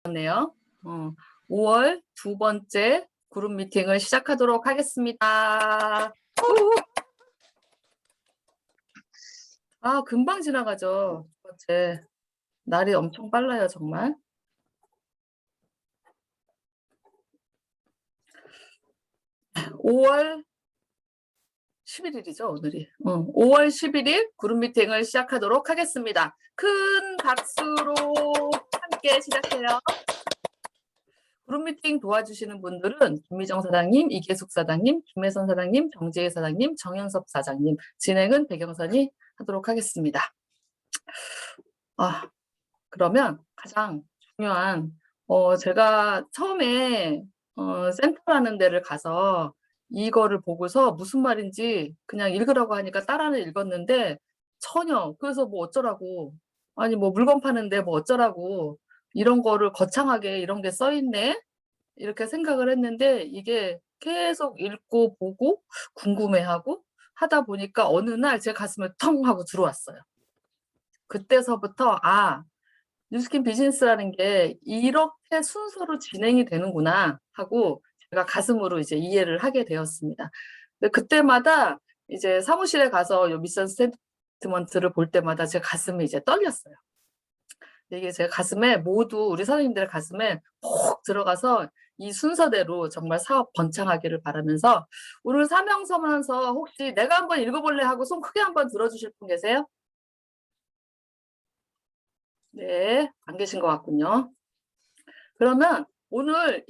네요. 5월 두 번째 그룹 미팅을 시작하도록 하겠습니다. 아, 금방 지나가죠. 두 번째. 날이 엄청 빨라요, 정말. (5월 11일이죠, 오늘이. 5월 11일 그룹 미팅을 시작하도록 하겠습니다. 큰 박수로 함께 시작해요. 그룹 미팅 도와주시는 분들은 김미정 사장님, 이계숙 사장님, 김혜선 사장님, 정재희 사장님, 정현섭 사장님, 진행은 백영선이 하도록 하겠습니다. 그러면 가장 중요한 제가 처음에 센터라는 데를 가서 이거를 보고서 무슨 말인지 그냥 읽으라고 하니까 따라는 읽었는데 전혀, 그래서 뭐 어쩌라고, 아니 뭐 물건 파는데 뭐 어쩌라고 이런 거를 거창하게 이런 게 써 있네 이렇게 생각을 했는데, 이게 계속 읽고 보고 궁금해하고 하다 보니까 어느 날 제 가슴에 텅 하고 들어왔어요. 그때서부터 뉴스킨 비즈니스라는 게 이렇게 순서로 진행이 되는구나 하고 제가 가슴으로 이제 이해를 하게 되었습니다. 근데 그때마다 이제 사무실에 가서 요 미션 스테이트먼트를 볼 때마다 제 가슴이 이제 떨렸어요. 이게 제 가슴에, 모두 우리 사장님들의 가슴에 푹 들어가서 이 순서대로 정말 사업 번창하기를 바라면서, 오늘 사명서면서 혹시 내가 한번 읽어볼래 하고 손 크게 한번 들어주실 분 계세요? 네, 안 계신 것 같군요. 그러면 오늘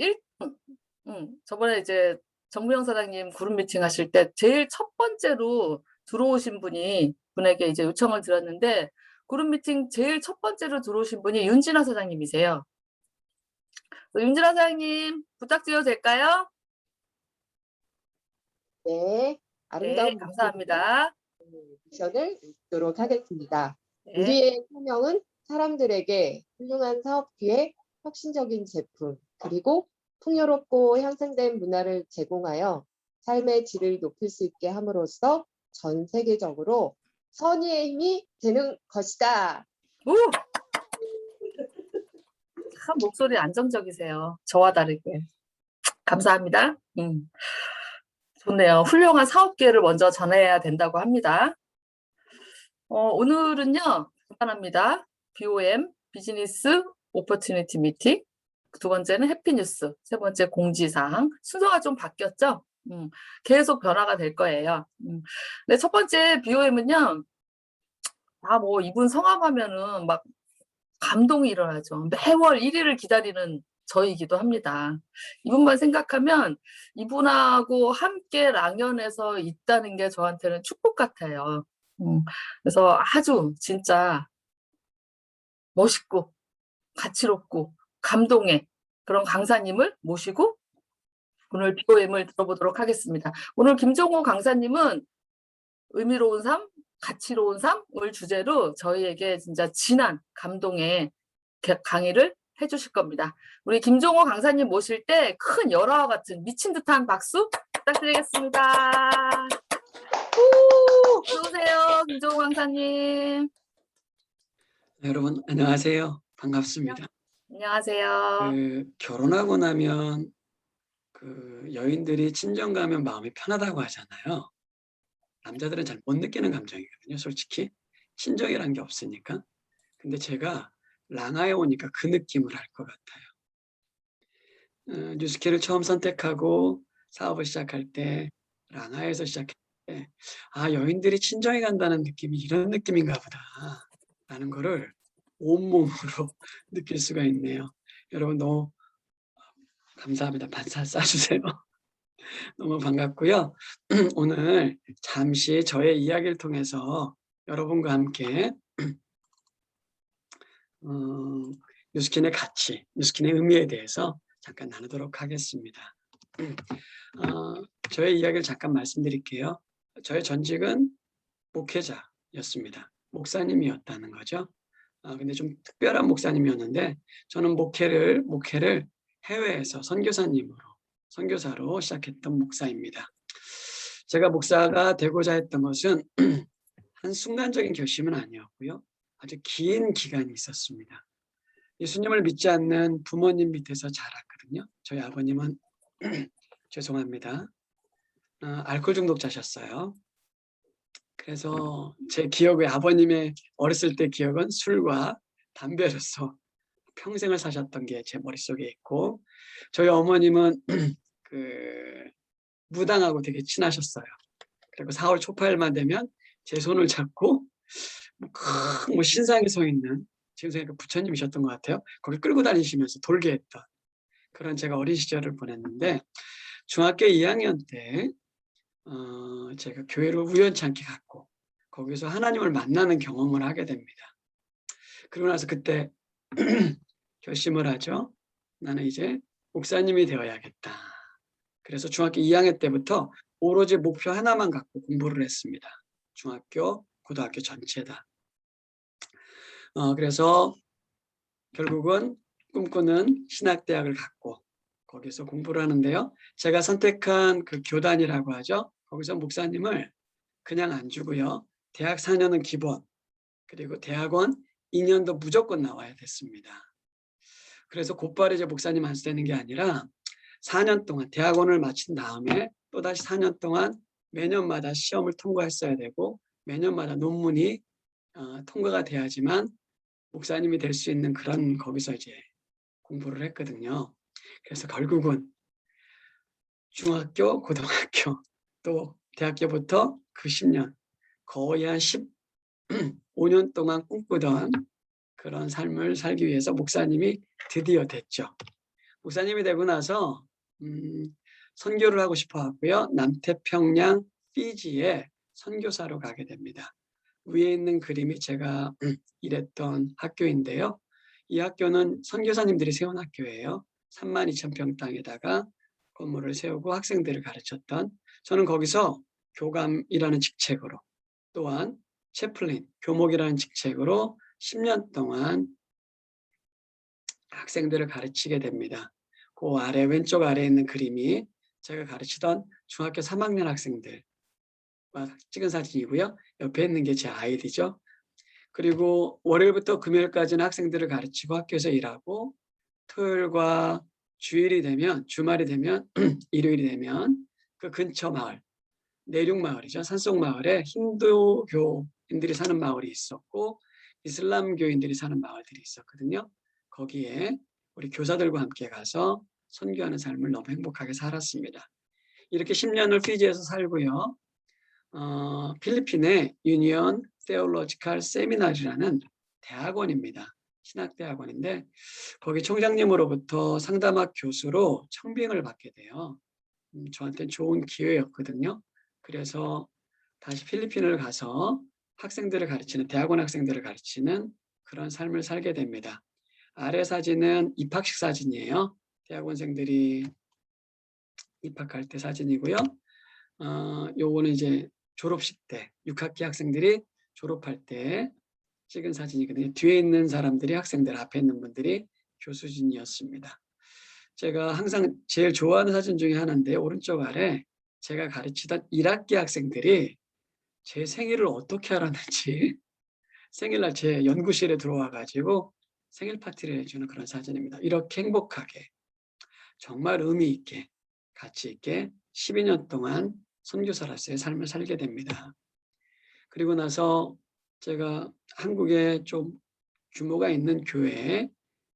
저번에 이제 정무영 사장님 그룹 미팅 하실 때 제일 첫 번째로 들어오신 분에게 이제 요청을 드렸는데, 그룹 미팅 제일 첫 번째로 들어오신 분이 윤진아 사장님이세요. 윤진아 사장님 부탁드려도 될까요? 네, 네, 아름다운 감사합니다. 미션을 읽도록 하겠습니다. 네. 우리의 사명은 사람들에게 훌륭한 사업 기회, 혁신적인 제품, 그리고 풍요롭고 향상된 문화를 제공하여 삶의 질을 높일 수 있게 함으로써 전 세계적으로 선의의 힘이 되는 것이다. 오! 참 목소리 안정적이세요. 저와 다르게. 감사합니다. 좋네요. 훌륭한 사업 기회를 먼저 전해야 된다고 합니다. 오늘은요, 간단합니다. BOM, 비즈니스 오퍼튜니티 미팅. 두 번째는 해피뉴스. 세 번째 공지사항. 순서가 좀 바뀌었죠? 계속 변화가 될 거예요. 네, 첫 번째 BOM은요, 뭐 이분 성함하면은 막 감동이 일어나죠. 매월 1일을 기다리는 저이기도 합니다. 이분만 생각하면 이분하고 함께 랑연에서 있다는 게 저한테는 축복 같아요. 그래서 아주 진짜 멋있고 가치롭고 감동의 그런 강사님을 모시고 오늘 BOM을 들어보도록 하겠습니다. 오늘 김종호 강사님은 의미로운 삶, 가치로운 삶을 주제로 저희에게 진짜 진한 감동의 강의를 해주실 겁니다. 우리 김종호 강사님 모실 때 큰 열화와 같은 미친 듯한 박수 부탁드리겠습니다. 들어오세요, 김종호 강사님. 여러분 안녕하세요. 반갑습니다. 안녕하세요. 결혼하고 나면 여인들이 친정 가면 마음이 편하다고 하잖아요. 남자들은 잘 못 느끼는 감정이거든요. 솔직히 친정이란 게 없으니까. 근데 제가 랑하에 오니까 그 느낌을 알 것 같아요. 뉴스케를 처음 선택하고 사업을 시작할 때, 랑하에서 시작할 때 여인들이 친정에 간다는 느낌이 이런 느낌인가 보다 라는 거를 온몸으로 느낄 수가 있네요. 여러분 너무 감사합니다. 반사 쏴주세요. 너무 반갑고요. 오늘 잠시 저의 이야기를 통해서 여러분과 함께 뉴스킨의 가치, 뉴스킨의 의미에 대해서 잠깐 나누도록 하겠습니다. 저의 이야기를 잠깐 말씀드릴게요. 저의 전직은 목회자였습니다. 목사님이었다는 거죠. 근데 좀 특별한 목사님이었는데 저는 목회를 해외에서 선교사로 시작했던 목사입니다. 제가 목사가 되고자 했던 것은 한순간적인 결심은 아니었고요. 아주 긴 기간이 있었습니다. 예수님을 믿지 않는 부모님 밑에서 자랐거든요. 저희 아버님은 죄송합니다. 알코올 중독자셨어요. 그래서 제 기억에 아버님의 어렸을 때 기억은 술과 담배로서 평생을 사셨던 게 제 머릿속에 있고, 저희 어머님은 무당하고 되게 친하셨어요. 그리고 4월 초파일만 되면 제 손을 잡고 큰 신상에 서 있는, 지금 생각해 부처님이셨던 것 같아요. 거기 끌고 다니시면서 돌게 했던 그런 제가 어린 시절을 보냈는데, 중학교 2학년 때 제가 교회를 우연찮게 갔고 거기서 하나님을 만나는 경험을 하게 됩니다. 그러고 나서 그때 결심을 하죠. 나는 이제 목사님이 되어야겠다. 그래서 중학교 2학년 때부터 오로지 목표 하나만 갖고 공부를 했습니다. 중학교, 고등학교 전체 다. 그래서 결국은 꿈꾸는 신학대학을 갔고 거기서 공부를 하는데요. 제가 선택한 그 교단이라고 하죠. 거기서 목사님을 그냥 안 주고요. 대학 4년은 기본, 그리고 대학원 2년도 무조건 나와야 됐습니다. 그래서 곧바로 이제 목사님 안수되는 게 아니라 4년 동안 대학원을 마친 다음에 또다시 4년 동안 매년마다 시험을 통과했어야 되고 매년마다 논문이 통과가 돼야지만 목사님이 될 수 있는 그런 거기서 이제 공부를 했거든요. 그래서 결국은 중학교, 고등학교 또 대학교부터 그 10년 거의 한 15년 동안 꿈꾸던 그런 삶을 살기 위해서 목사님이 드디어 됐죠. 목사님이 되고 나서 선교를 하고 싶어 하고요. 남태평양 피지에 선교사로 가게 됩니다. 위에 있는 그림이 제가 일했던 학교인데요. 이 학교는 선교사님들이 세운 학교예요. 32,000평 땅에다가 건물을 세우고 학생들을 가르쳤던, 저는 거기서 교감이라는 직책으로 또한 채플린, 교목이라는 직책으로 10년 동안 학생들을 가르치게 됩니다. 그 아래 왼쪽 아래에 있는 그림이 제가 가르치던 중학교 3학년 학생들과 찍은 사진이고요. 옆에 있는 게 제 아이디죠. 그리고 월요일부터 금요일까지는 학생들을 가르치고 학교에서 일하고, 토요일과 주일이 되면, 주말이 되면 일요일이 되면 그 근처 마을, 내륙마을이죠. 산속마을에 힌두교인들이 사는 마을이 있었고 이슬람교인들이 사는 마을들이 있었거든요. 거기에 우리 교사들과 함께 가서 선교하는 삶을 너무 행복하게 살았습니다. 이렇게 10년을 피지에서 살고요. 필리핀의 유니언 테올로지컬 세미나리라는 대학원입니다. 신학대학원인데 거기 총장님으로부터 상담학 교수로 청빙을 받게 돼요. 저한테는 좋은 기회였거든요. 그래서 다시 필리핀을 가서 학생들을 가르치는, 대학원 학생들을 가르치는 그런 삶을 살게 됩니다. 아래 사진은 입학식 사진이에요. 대학원생들이 입학할 때 사진이고요. 요거는 이제 졸업식 때 6학기 학생들이 졸업할 때 찍은 사진이거든요. 뒤에 있는 사람들이 학생들, 앞에 있는 분들이 교수진이었습니다. 제가 항상 제일 좋아하는 사진 중에 하나인데 오른쪽 아래 제가 가르치던 1학기 학생들이 제 생일을 어떻게 알았는지 생일날 제 연구실에 들어와 가지고 생일 파티를 해주는 그런 사진입니다. 이렇게 행복하게 정말 의미 있게 가치 있게 12년 동안 선교사로서의 삶을 살게 됩니다. 그리고 나서 제가 한국에 좀 규모가 있는 교회에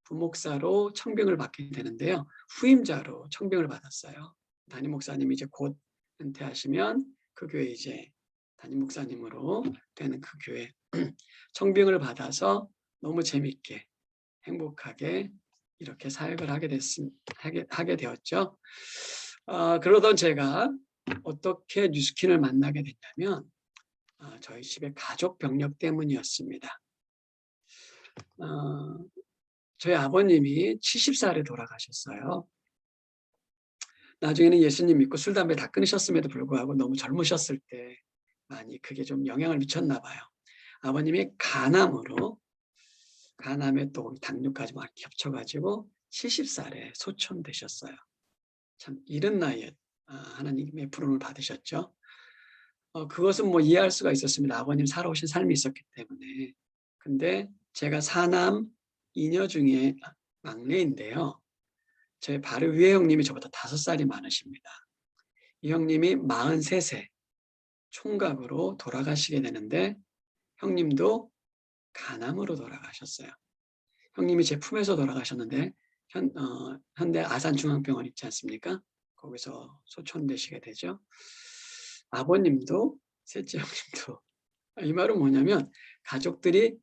부목사로 청빙을 받게 되는데요. 후임자로 청빙을 받았어요. 담임 목사님이 이제 곧 은퇴하시면 그 교회 이제 담임 목사님으로 되는 그 교회 청빙을 받아서 너무 재밌게 행복하게 이렇게 사역을 하게 되었죠. 그러던 제가 어떻게 뉴스킨을 만나게 됐냐면 저희 집의 가족 병력 때문이었습니다. 저희 아버님이 70살에 돌아가셨어요. 나중에는 예수님 믿고 술, 담배 다 끊으셨음에도 불구하고 너무 젊으셨을 때 많이 그게 좀 영향을 미쳤나 봐요. 아버님이 간암에 또 당뇨까지 막 겹쳐가지고 70살에 소천되셨어요. 참 이른 나이에 하나님의 부름을 받으셨죠. 그것은 뭐 이해할 수가 있었습니다. 아버님 살아오신 삶이 있었기 때문에. 근데 제가 사남 이녀 중에 막내인데요. 제 바로 위에 형님이 저보다 5살이 많으십니다. 이 형님이 43세 총각으로 돌아가시게 되는데 형님도 간암으로 돌아가셨어요. 형님이 제 품에서 돌아가셨는데 현대 아산중앙병원 있지 않습니까? 거기서 소천되시게 되죠. 아버님도 셋째 형님도. 이 말은 뭐냐면 가족들이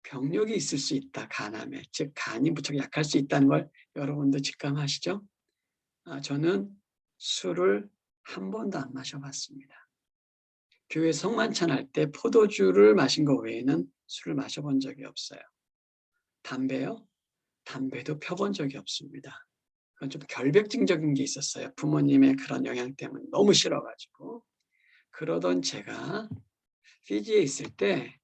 병력이 있을 수 있다. 간암에. 즉 간이 무척 약할 수 있다는 걸 여러분도 직감하시죠? 저는 술을 한 번도 안 마셔봤습니다. 교회 성만찬할 때 포도주를 마신 것 외에는 술을 마셔본 적이 없어요. 담배요? 담배도 펴본 적이 없습니다. 그건 좀 결백증적인 게 있었어요. 부모님의 그런 영향 때문에 너무 싫어가지고. 그러던 제가 피지에 있을 때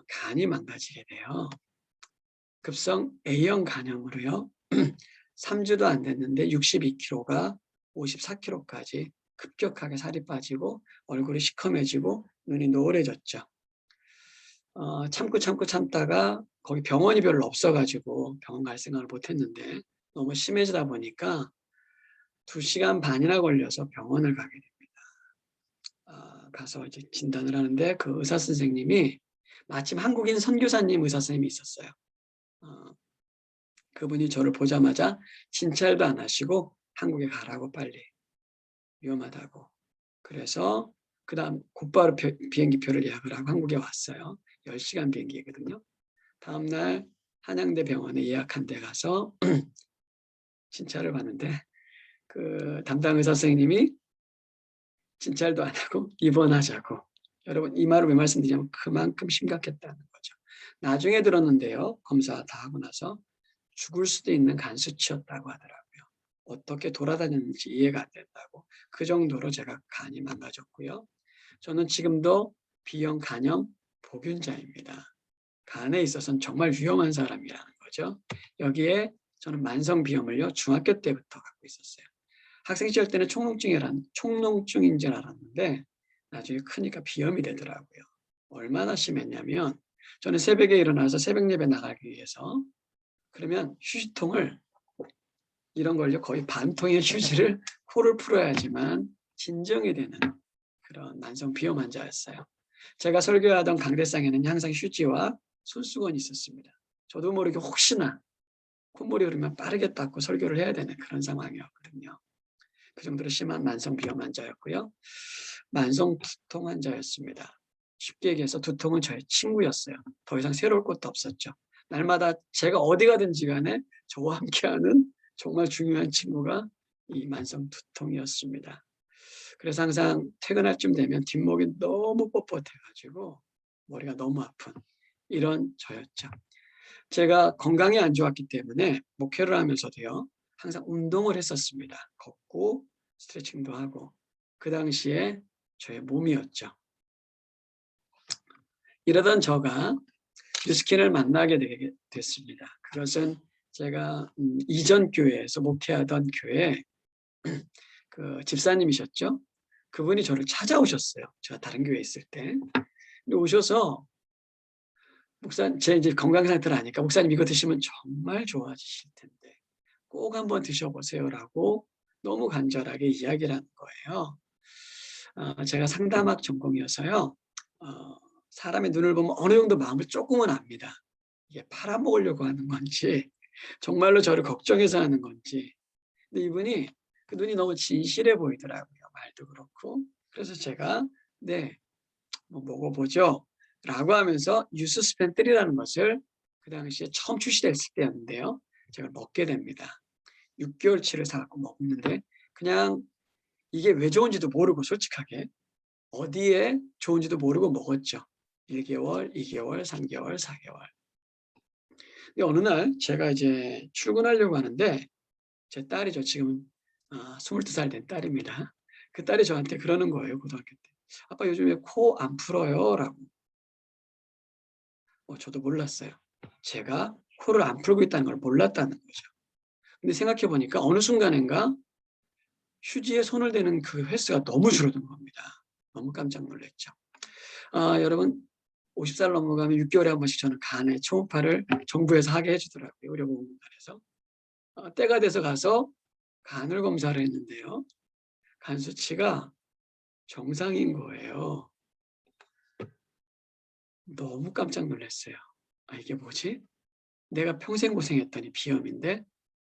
간이 망가지게 돼요. 급성 A형 간염으로요. 3주도 안 됐는데 62kg가 54kg까지 급격하게 살이 빠지고 얼굴이 시커매지고 눈이 노래졌죠. 참다가 거기 병원이 별로 없어가지고 병원 갈 생각을 못했는데 너무 심해지다 보니까 2시간 반이나 걸려서 병원을 가게 됩니다. 가서 이제 진단을 하는데 그 의사 선생님이 마침 한국인 선교사님 의사 선생님이 있었어요. 그분이 저를 보자마자 진찰도 안 하시고 한국에 가라고 빨리 위험하다고. 그래서 그 다음 곧바로 비행기표를 예약을 하고 한국에 왔어요. 10시간 비행기거든요. 다음날 한양대 병원에 예약한 데 가서 진찰을 받는데 그 담당 의사 선생님이 진찰도 안 하고 입원하자고. 여러분 이 말을 왜 말씀드리냐면 그만큼 심각했다는 거죠. 나중에 들었는데요. 검사 다 하고 나서 죽을 수도 있는 간 수치였다고 하더라고요. 어떻게 돌아다녔는지 이해가 안 된다고. 그 정도로 제가 간이 망가졌고요. 저는 지금도 B형 간염 보균자입니다. 간에 있어서는 정말 위험한 사람이라는 거죠. 여기에 저는 만성 비염을요 중학교 때부터 갖고 있었어요. 학생 시절 때는 총농증인 줄 알았는데 나중에 크니까 비염이 되더라고요. 얼마나 심했냐면 저는 새벽에 일어나서 새벽 예배 나가기 위해서 그러면 휴지통을 이런 걸요 거의 반통의 휴지를 코를 풀어야지만 진정이 되는 그런 만성 비염 환자였어요. 제가 설교하던 강대상에는 항상 휴지와 손수건이 있었습니다. 저도 모르게 혹시나 콧물이 흐르면 빠르게 닦고 설교를 해야 되는 그런 상황이었거든요. 그 정도로 심한 만성 비염 환자였고요. 만성 두통 환자였습니다. 쉽게 얘기해서 두통은 저의 친구였어요. 더 이상 새로울 것도 없었죠. 날마다 제가 어디 가든지 간에 저와 함께하는 정말 중요한 친구가 이 만성 두통이었습니다. 그래서 항상 퇴근할 쯤 되면 뒷목이 너무 뻣뻣해가지고 머리가 너무 아픈 이런 저였죠. 제가 건강이 안 좋았기 때문에 목회를 하면서도요. 항상 운동을 했었습니다. 걷고 스트레칭도 하고 그 당시에 저의 몸이었죠. 이러던 저가 뉴스킨을 만나게 됐습니다. 그것은 제가 이전 교회에서 목회하던 교회 그 집사님이셨죠. 그분이 저를 찾아오셨어요. 제가 다른 교회에 있을 때. 근데 오셔서 목사님, 제 이제 건강 상태를 아니까 목사님 이거 드시면 정말 좋아지실 텐데 꼭 한번 드셔보세요라고 너무 간절하게 이야기를 하는 거예요. 제가 상담학 전공이어서요. 사람의 눈을 보면 어느 정도 마음을 조금은 압니다. 이게 팔아먹으려고 하는 건지 정말로 저를 걱정해서 하는 건지. 근데 이분이 그 눈이 너무 진실해 보이더라고요. 말도 그렇고. 그래서 제가 네, 뭐 먹어보죠. 라고 하면서 뉴스스펜3라는 것을 그 당시에 처음 출시됐을 때였는데요. 제가 먹게 됩니다. 6개월치를 사갖고 먹는데 그냥 이게 왜 좋은지도 모르고 솔직하게 어디에 좋은지도 모르고 먹었죠. 1개월, 2개월, 3개월, 4개월. 근데 어느 날 제가 이제 출근하려고 하는데 제 딸이죠. 지금 22살 된 딸입니다. 그 딸이 저한테 그러는 거예요. 고등학교 때. 아빠 요즘에 코 안 풀어요? 라고. 저도 몰랐어요. 제가 코를 안 풀고 있다는 걸 몰랐다는 거죠. 근데 생각해 보니까 어느 순간인가 휴지에 손을 대는 그 횟수가 너무 줄어든 겁니다. 너무 깜짝 놀랐죠. 여러분 50살 넘어가면 6개월에 한 번씩 저는 간의 초음파를 정부에서 하게 해주더라고요. 의료보험공단에서. 때가 돼서 가서 간을 검사를 했는데요. 간 수치가 정상인 거예요. 너무 깜짝 놀랐어요. 아, 이게 뭐지? 내가 평생 고생했더니 비염인데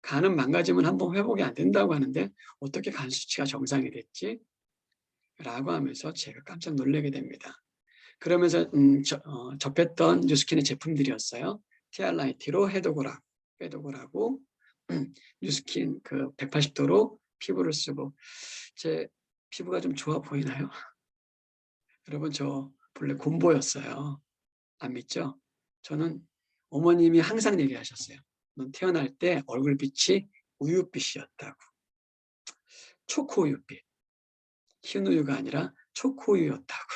간은 망가지면 한번 회복이 안 된다고 하는데 어떻게 간 수치가 정상이 됐지? 라고 하면서 제가 깜짝 놀라게 됩니다. 그러면서 접했던 뉴스킨의 제품들이었어요. 티알라이티로 해독을 하고 뉴스킨 그 180도로 피부를 쓰고 제 피부가 좀 좋아 보이나요? 여러분 저 본래 곰보였어요. 안 믿죠? 저는 어머님이 항상 얘기하셨어요. 넌 태어날 때 얼굴빛이 우유빛이었다고. 초코우유빛. 흰 우유가 아니라 초코우유였다고.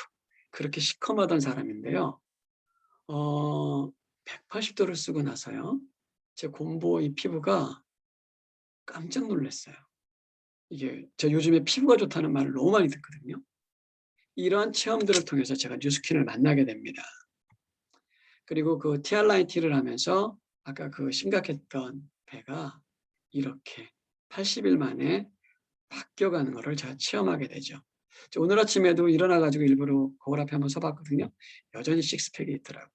그렇게 시커머던 사람인데요. 180도를 쓰고 나서요. 제 곰보 이 피부가 깜짝 놀랐어요. 이게 저 요즘에 피부가 좋다는 말을 너무 많이 듣거든요. 이러한 체험들을 통해서 제가 뉴스킨을 만나게 됩니다. 그리고 그 티알라이티를 하면서 아까 그 심각했던 배가 이렇게 80일 만에 바뀌어가는 것을 제가 체험하게 되죠. 오늘 아침에도 일어나가지고 일부러 거울 앞에 한번 서봤거든요. 여전히 식스팩이 있더라고요.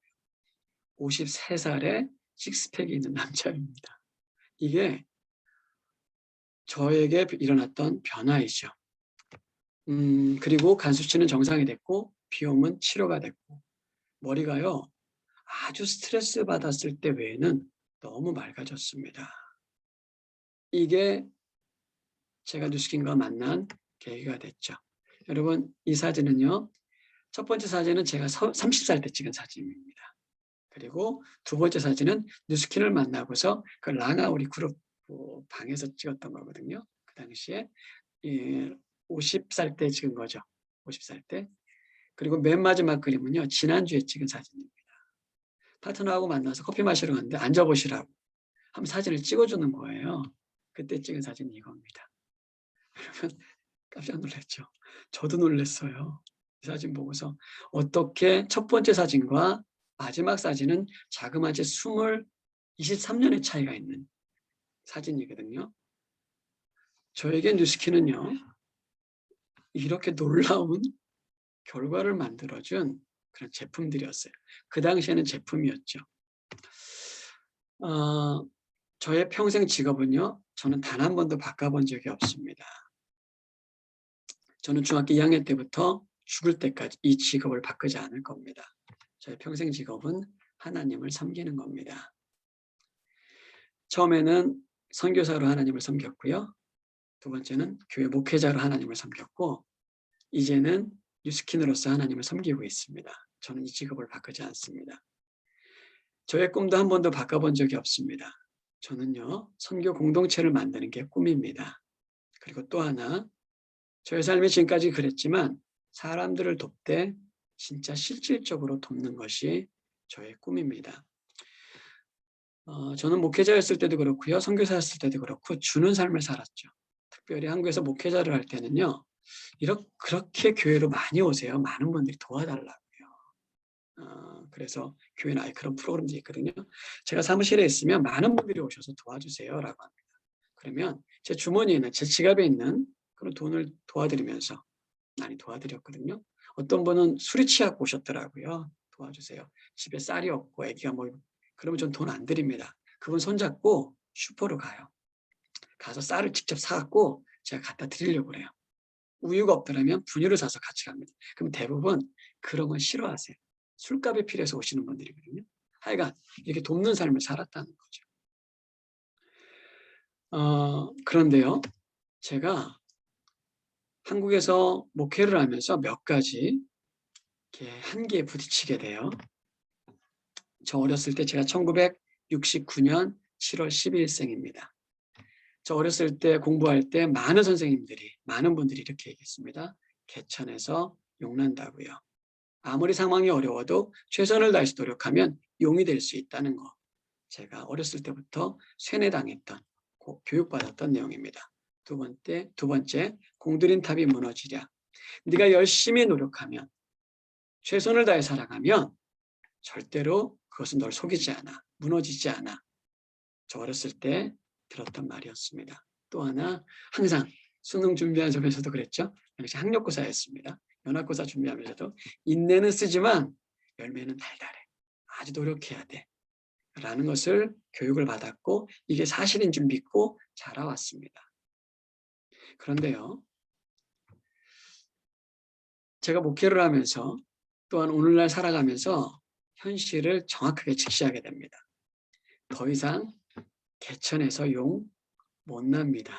53살에 식스팩이 있는 남자입니다. 이게 저에게 일어났던 변화이죠. 그리고 간 수치는 정상이 됐고 비염은 치료가 됐고 머리가요. 아주 스트레스 받았을 때 외에는 너무 맑아졌습니다. 이게 제가 뉴스킨과 만난 계기가 됐죠. 여러분 이 사진은요. 첫 번째 사진은 제가 30살 때 찍은 사진입니다. 그리고 두 번째 사진은 뉴스킨을 만나고서 그 랑아 우리 그룹 방에서 찍었던 거거든요. 그 당시에 50살 때 찍은 거죠. 50살 때. 그리고 맨 마지막 그림은요. 지난주에 찍은 사진입니다. 파트너하고 만나서 커피 마시러 갔는데 앉아보시라고 한번 사진을 찍어주는 거예요. 그때 찍은 사진이 이겁니다. 여러분 깜짝 놀랐죠. 저도 놀랐어요. 이 사진 보고서 어떻게 첫 번째 사진과 마지막 사진은 자그마치 23년의 차이가 있는 사진이거든요. 저에게 뉴스킨은요. 이렇게 놀라운 결과를 만들어준 그런 제품들이었어요. 그 당시에는 제품이었죠. 저의 평생 직업은요. 저는 단 한 번도 바꿔본 적이 없습니다. 저는 중학교 2학년 때부터 죽을 때까지 이 직업을 바꾸지 않을 겁니다. 저의 평생 직업은 하나님을 섬기는 겁니다. 처음에는 선교사로 하나님을 섬겼고요. 두 번째는 교회 목회자로 하나님을 섬겼고 이제는 뉴스킨으로서 하나님을 섬기고 있습니다. 저는 이 직업을 바꾸지 않습니다. 저의 꿈도 한 번도 바꿔본 적이 없습니다. 저는요. 선교 공동체를 만드는 게 꿈입니다. 그리고 또 하나 저의 삶이 지금까지 그랬지만 사람들을 돕되 진짜 실질적으로 돕는 것이 저의 꿈입니다. 저는 목회자였을 때도 그렇고요. 선교사였을 때도 그렇고 주는 삶을 살았죠. 특별히 한국에서 목회자를 할 때는요. 그렇게 교회로 많이 오세요. 많은 분들이 도와달라고요. 그래서 교회는 아예 그런 프로그램도 있거든요. 제가 사무실에 있으면 많은 분들이 오셔서 도와주세요라고 합니다. 그러면 제 주머니에 있는 제 지갑에 있는 그런 돈을 도와드리면서 많이 도와드렸거든요. 어떤 분은 술이 취하고 오셨더라고요. 도와주세요. 집에 쌀이 없고 애기가 뭐 그러면 전 돈 안 드립니다. 그분 손잡고 슈퍼로 가요. 가서 쌀을 직접 사갖고 제가 갖다 드리려고 그래요. 우유가 없더라면 분유를 사서 같이 갑니다. 그럼 대부분 그런 건 싫어하세요. 술값이 필요해서 오시는 분들이거든요. 하여간 이렇게 돕는 삶을 살았다는 거죠. 그런데요. 제가 한국에서 목회를 하면서 몇 가지 이렇게 한계에 부딪히게 돼요. 저 어렸을 때 제가 1969년 7월 12일생입니다. 저 어렸을 때 공부할 때 많은 선생님들이, 많은 분들이 이렇게 얘기했습니다. 개천에서 용난다고요. 아무리 상황이 어려워도 최선을 다해서 노력하면 용이 될 수 있다는 거. 제가 어렸을 때부터 세뇌당했던, 교육받았던 내용입니다. 두 번째, 공들인 탑이 무너지랴. 네가 열심히 노력하면, 최선을 다해 살아가면 절대로 그것은 널 속이지 않아. 무너지지 않아. 저 어렸을 때 들었던 말이었습니다. 또 하나 항상 수능 준비하면서도 그랬죠. 당시 학력고사였습니다. 연합고사 준비하면서도 인내는 쓰지만 열매는 달달해. 아주 노력해야 돼. 라는 것을 교육을 받았고 이게 사실인 줄 믿고 자라왔습니다. 그런데요. 제가 목회를 하면서 또한 오늘날 살아가면서 현실을 정확하게 직시하게 됩니다. 더 이상 개천에서 용 못 납니다.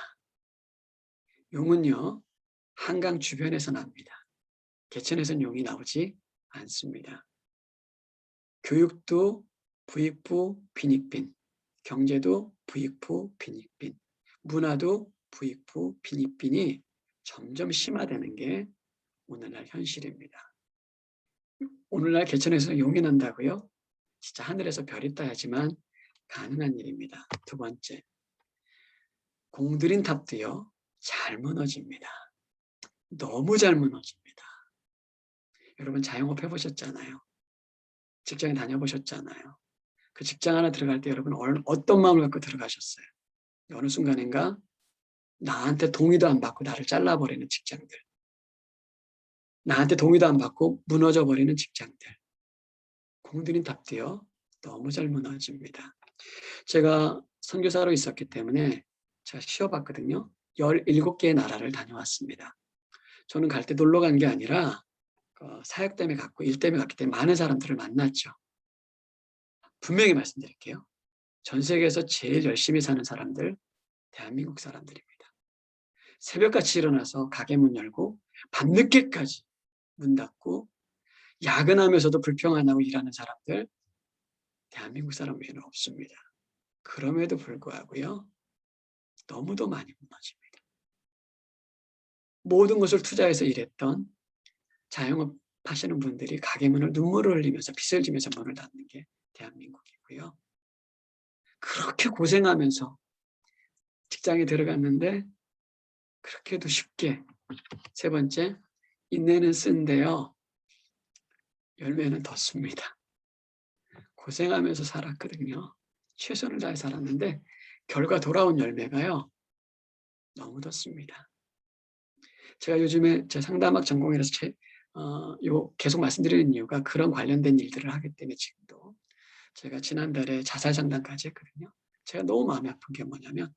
용은요. 한강 주변에서 납니다. 개천에서는 용이 나오지 않습니다. 교육도 부익부 빈익빈, 경제도 부익부 빈익빈, 문화도 부익부 빈익빈이 점점 심화되는 게 오늘날 현실입니다. 오늘날 개천에서 용이 난다고요? 진짜 하늘에서 별이 떠야지만 가능한 일입니다. 두 번째, 공들인 탑도요. 잘 무너집니다. 너무 잘 무너집니다. 여러분 자영업 해보셨잖아요. 직장에 다녀보셨잖아요. 그 직장 하나 들어갈 때 여러분 어떤 마음을 갖고 들어가셨어요? 어느 순간인가 나한테 동의도 안 받고 나를 잘라버리는 직장들. 나한테 동의도 안 받고 무너져버리는 직장들. 공들인 탑도요. 너무 잘 무너집니다. 제가 선교사로 있었기 때문에 제가 쉬어봤거든요. 17개의 나라를 다녀왔습니다. 저는 갈 때 놀러 간 게 아니라 사역 때문에 갔고 일 때문에 갔기 때문에 많은 사람들을 만났죠. 분명히 말씀드릴게요. 전 세계에서 제일 열심히 사는 사람들, 대한민국 사람들입니다. 새벽같이 일어나서 가게 문 열고 밤늦게까지 문 닫고 야근하면서도 불평 안 하고 일하는 사람들, 대한민국 사람 외에는 없습니다. 그럼에도 불구하고요. 너무도 많이 무너집니다. 모든 것을 투자해서 일했던 자영업 하시는 분들이 가게 문을 눈물을 흘리면서 빚을 지면서 문을 닫는 게 대한민국이고요. 그렇게 고생하면서 직장에 들어갔는데 그렇게도 쉽게 세 번째, 인내는 쓴데요. 열매는 덧습니다. 고생하면서 살았거든요. 최선을 다해 살았는데 결과 돌아온 열매가요. 너무 덧습니다. 제가 요즘에 제 상담학 전공이라서 계속 말씀드리는 이유가 그런 관련된 일들을 하기 때문에 지금도 제가 지난달에 자살 상담까지 했거든요. 제가 너무 마음이 아픈 게 뭐냐면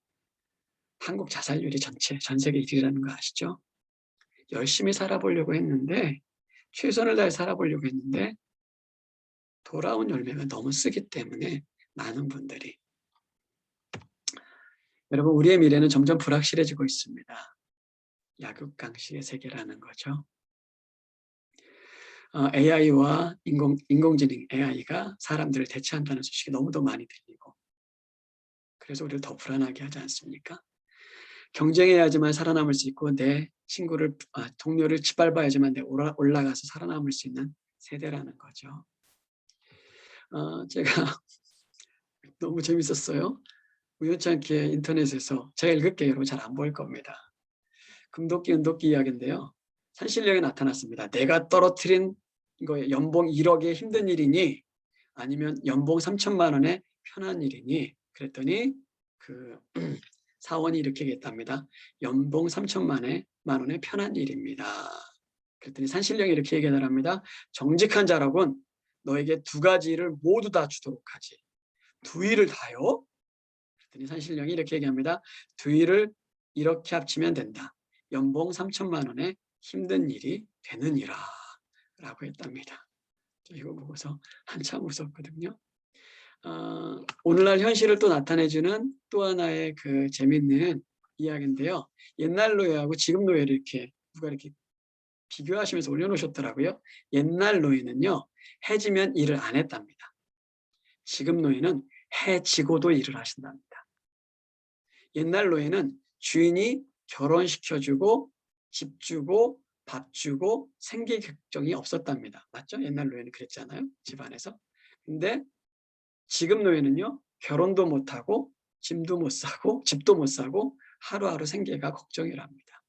한국 자살률이 전 세계 1위라는 거 아시죠? 열심히 살아보려고 했는데 최선을 다해 살아보려고 했는데 돌아온 열매가 너무 쓰기 때문에 많은 분들이 여러분 우리의 미래는 점점 불확실해지고 있습니다. 약육강식의 세계라는 거죠. AI와 인공지능 AI가 사람들을 대체한다는 소식이 너무도 많이 들리고 그래서 우리를 더 불안하게 하지 않습니까? 경쟁해야지만 살아남을 수 있고 내 동료를 짓밟아야지만 올라가서 살아남을 수 있는 세대라는 거죠. 제가 너무 재밌었어요. 우연치 않게 인터넷에서 제가 읽을게요. 여러분 잘 안 보일 겁니다. 금도끼, 은도끼 이야기인데요. 산신령이 나타났습니다. 내가 떨어뜨린 거에 연봉 1억에 힘든 일이니 아니면 연봉 3천만 원에 편한 일이니 그랬더니 그 사원이 이렇게 얘기했답니다. 연봉 3천만 원에 편한 일입니다. 그랬더니 산신령이 이렇게 얘기하랍니다. 정직한 자라곤 너에게 두 가지를 모두 다 주도록 하지. 두 일을 다요? 그랬더니 산신령이 이렇게 얘기합니다. 두 일을 이렇게 합치면 된다. 연봉 3천만 원에 힘든 일이 되느니라 라고 했답니다. 이거 보고서 한참 웃었거든요. 오늘날 현실을 또 나타내주는 또 하나의 그 재밌는 이야기인데요. 옛날 노예하고 지금 노예를 누가 이렇게 비교하시면서 올려놓으셨더라고요. 옛날 노예는요. 해지면 일을 안 했답니다. 지금 노예는 해지고도 일을 하신답니다. 옛날 노예는 주인이 결혼시켜주고 집 주고 밥 주고 생계 걱정이 없었답니다. 맞죠? 옛날 노예는 그랬잖아요. 집안에서. 근데 지금 노예는요. 결혼도 못하고 짐도 못 사고 집도 못 사고 하루하루 생계가 걱정이랍니다.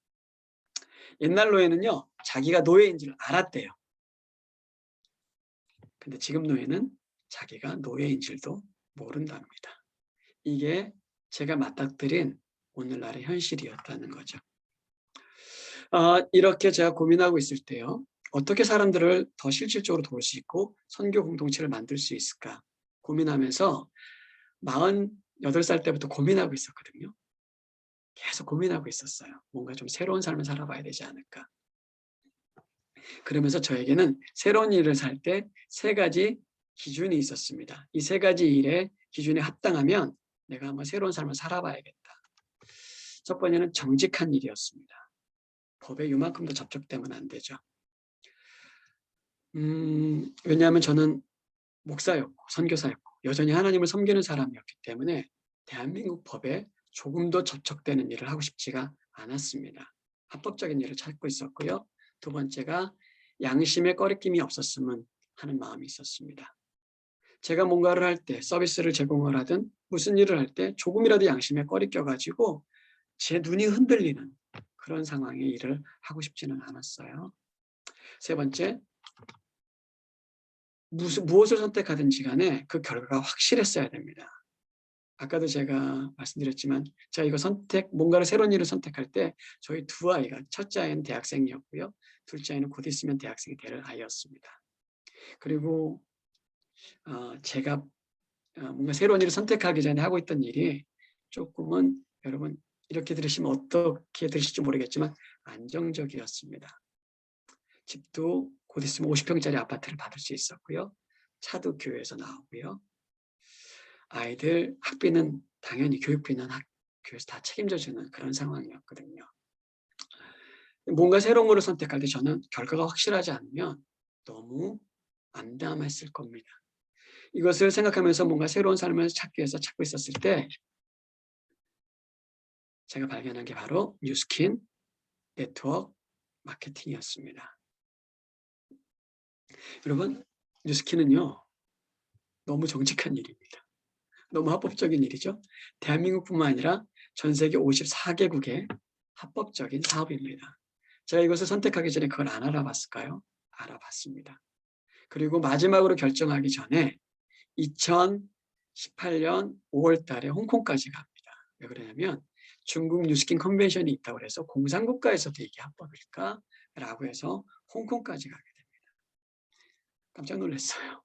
옛날 노예는요. 자기가 노예인 줄 알았대요. 근데 지금 노예는 자기가 노예인 줄도 모른답니다. 이게 제가 맞닥뜨린 오늘날의 현실이었다는 거죠. 이렇게 제가 고민하고 있을 때요. 어떻게 사람들을 더 실질적으로 도울 수 있고 선교 공동체를 만들 수 있을까 고민하면서 48살 때부터 고민하고 있었거든요. 계속 고민하고 있었어요. 뭔가 좀 새로운 삶을 살아봐야 되지 않을까. 그러면서 저에게는 새로운 일을 살 때 3가지 기준이 있었습니다. 이 3가지 일의 기준에 합당하면 내가 한번 새로운 삶을 살아봐야겠다. 첫 번째는 정직한 일이었습니다. 법에 요만큼도 접촉되면 안 되죠. 왜냐하면 저는 목사였고 선교사였고 여전히 하나님을 섬기는 사람이었기 때문에 대한민국 법에 조금도 접촉되는 일을 하고 싶지가 않았습니다. 합법적인 일을 찾고 있었고요. 2번째가 양심의 꺼리낌이 없었으면 하는 마음이 있었습니다. 제가 뭔가를 할 때 서비스를 제공을 하든 무슨 일을 할 때 조금이라도 양심에 꺼리 껴가지고 제 눈이 흔들리는 그런 상황의 일을 하고 싶지는 않았어요. 3번째, 무엇을 선택하든지 간에 그 결과가 확실했어야 됩니다. 아까도 제가 말씀드렸지만 제가 이거 뭔가를 새로운 일을 선택할 때 저희 2 아이가 첫째 아이는 대학생이었고요. 둘째 아이는 곧 있으면 대학생이 될 아이였습니다. 그리고 제가 뭔가 새로운 일을 선택하기 전에 하고 있던 일이 조금은 여러분 이렇게 들으시면 어떻게 들으실지 모르겠지만 안정적이었습니다. 집도 곧 있으면 50평짜리 아파트를 받을 수 있었고요. 차도 교회에서 나오고요. 아이들 학비는 당연히 교육비는 학교에서 다 책임져주는 그런 상황이었거든요. 뭔가 새로운 것을 선택할 때 저는 결과가 확실하지 않으면 너무 암담했을 겁니다. 이것을 생각하면서 뭔가 새로운 삶을 찾기 위해서 찾고 있었을 때 제가 발견한 게 바로 뉴스킨 네트워크 마케팅이었습니다. 여러분, 뉴스킨은요. 너무 정직한 일입니다. 너무 합법적인 일이죠. 대한민국뿐만 아니라 전 세계 54개국의 합법적인 사업입니다. 제가 이것을 선택하기 전에 그걸 안 알아봤을까요? 알아봤습니다. 그리고 마지막으로 결정하기 전에 2018년 5월 달에 홍콩까지 갑니다. 왜 그러냐면 중국 뉴스킨 컨벤션이 있다고 해서 공산국가에서도 이게 합법일까? 라고 해서 홍콩까지 가게 됩니다. 깜짝 놀랐어요.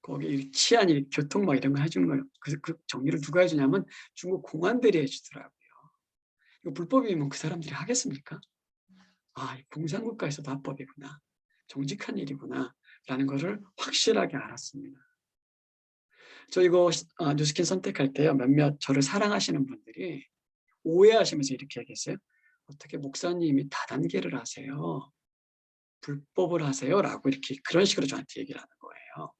거기 치안, 교통 뭐 이런 거 해주는 거예요. 그래서 그 정리를 누가 해주냐면 중국 공안들이 해주더라고요. 이거 불법이면 그 사람들이 하겠습니까? 공산국가에서도 합법이구나. 정직한 일이구나. 라는 것을 확실하게 알았습니다. 저 이거 뉴스킨 선택할 때요. 몇몇 저를 사랑하시는 분들이 오해하시면서 이렇게 얘기했어요. 어떻게 목사님이 다단계를 하세요? 불법을 하세요? 라고 이렇게 그런 식으로 저한테 얘기를 하는 거예요.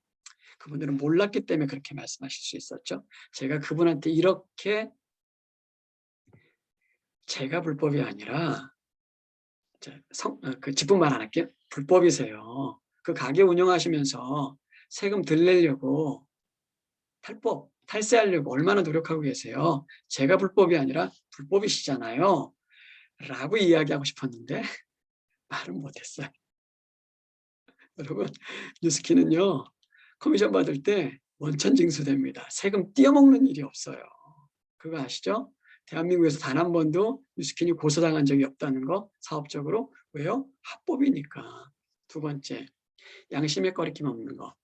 그분들은 몰랐기 때문에 그렇게 말씀하실 수 있었죠. 제가 그분한테 이렇게 제가 불법이 아니라 그 직분만 안 할게요. 불법이세요. 그 가게 운영하시면서 세금 덜 내려고 탈세하려고 얼마나 노력하고 계세요. 제가 불법이 아니라 불법이시잖아요. 라고 이야기하고 싶었는데 말은 못했어요. 여러분, 뉴스킨은요. 커미션 받을 때 원천 징수됩니다. 세금 띄어먹는 일이 없어요. 그거 아시죠? 대한민국에서 단 한 번도 뉴스킨이 고소당한 적이 없다는 거 사업적으로. 왜요? 합법이니까. 2번째, 양심의 꺼리낌 없는 거.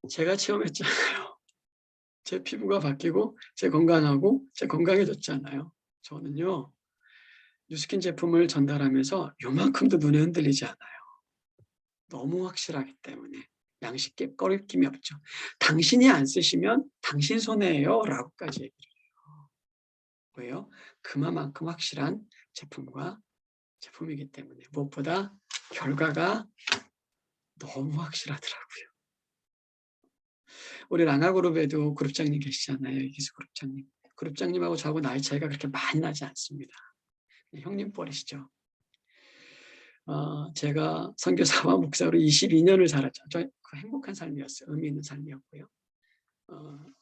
제가 체험했잖아요. 제 피부가 바뀌고 제 건강해졌잖아요. 저는요. 뉴스킨 제품을 전달하면서 요만큼도 눈에 흔들리지 않아요. 너무 확실하기 때문에 양심의 꺼리낌이 없죠. 당신이 안 쓰시면 당신 손해예요. 라고까지 얘기를 해요. 왜요? 그만큼 확실한 제품이기 때문에 무엇보다 결과가 너무 확실하더라고요. 우리 랑아그룹에도 그룹장님 계시잖아요. 이기수 그룹장님. 그룹장님하고 저하고 나이 차이가 그렇게 많이 나지 않습니다. 형님 뻘이시죠. 제가 선교사와 목사로 22년을 살았죠. 저 행복한 삶이었어요. 의미 있는 삶이었고요.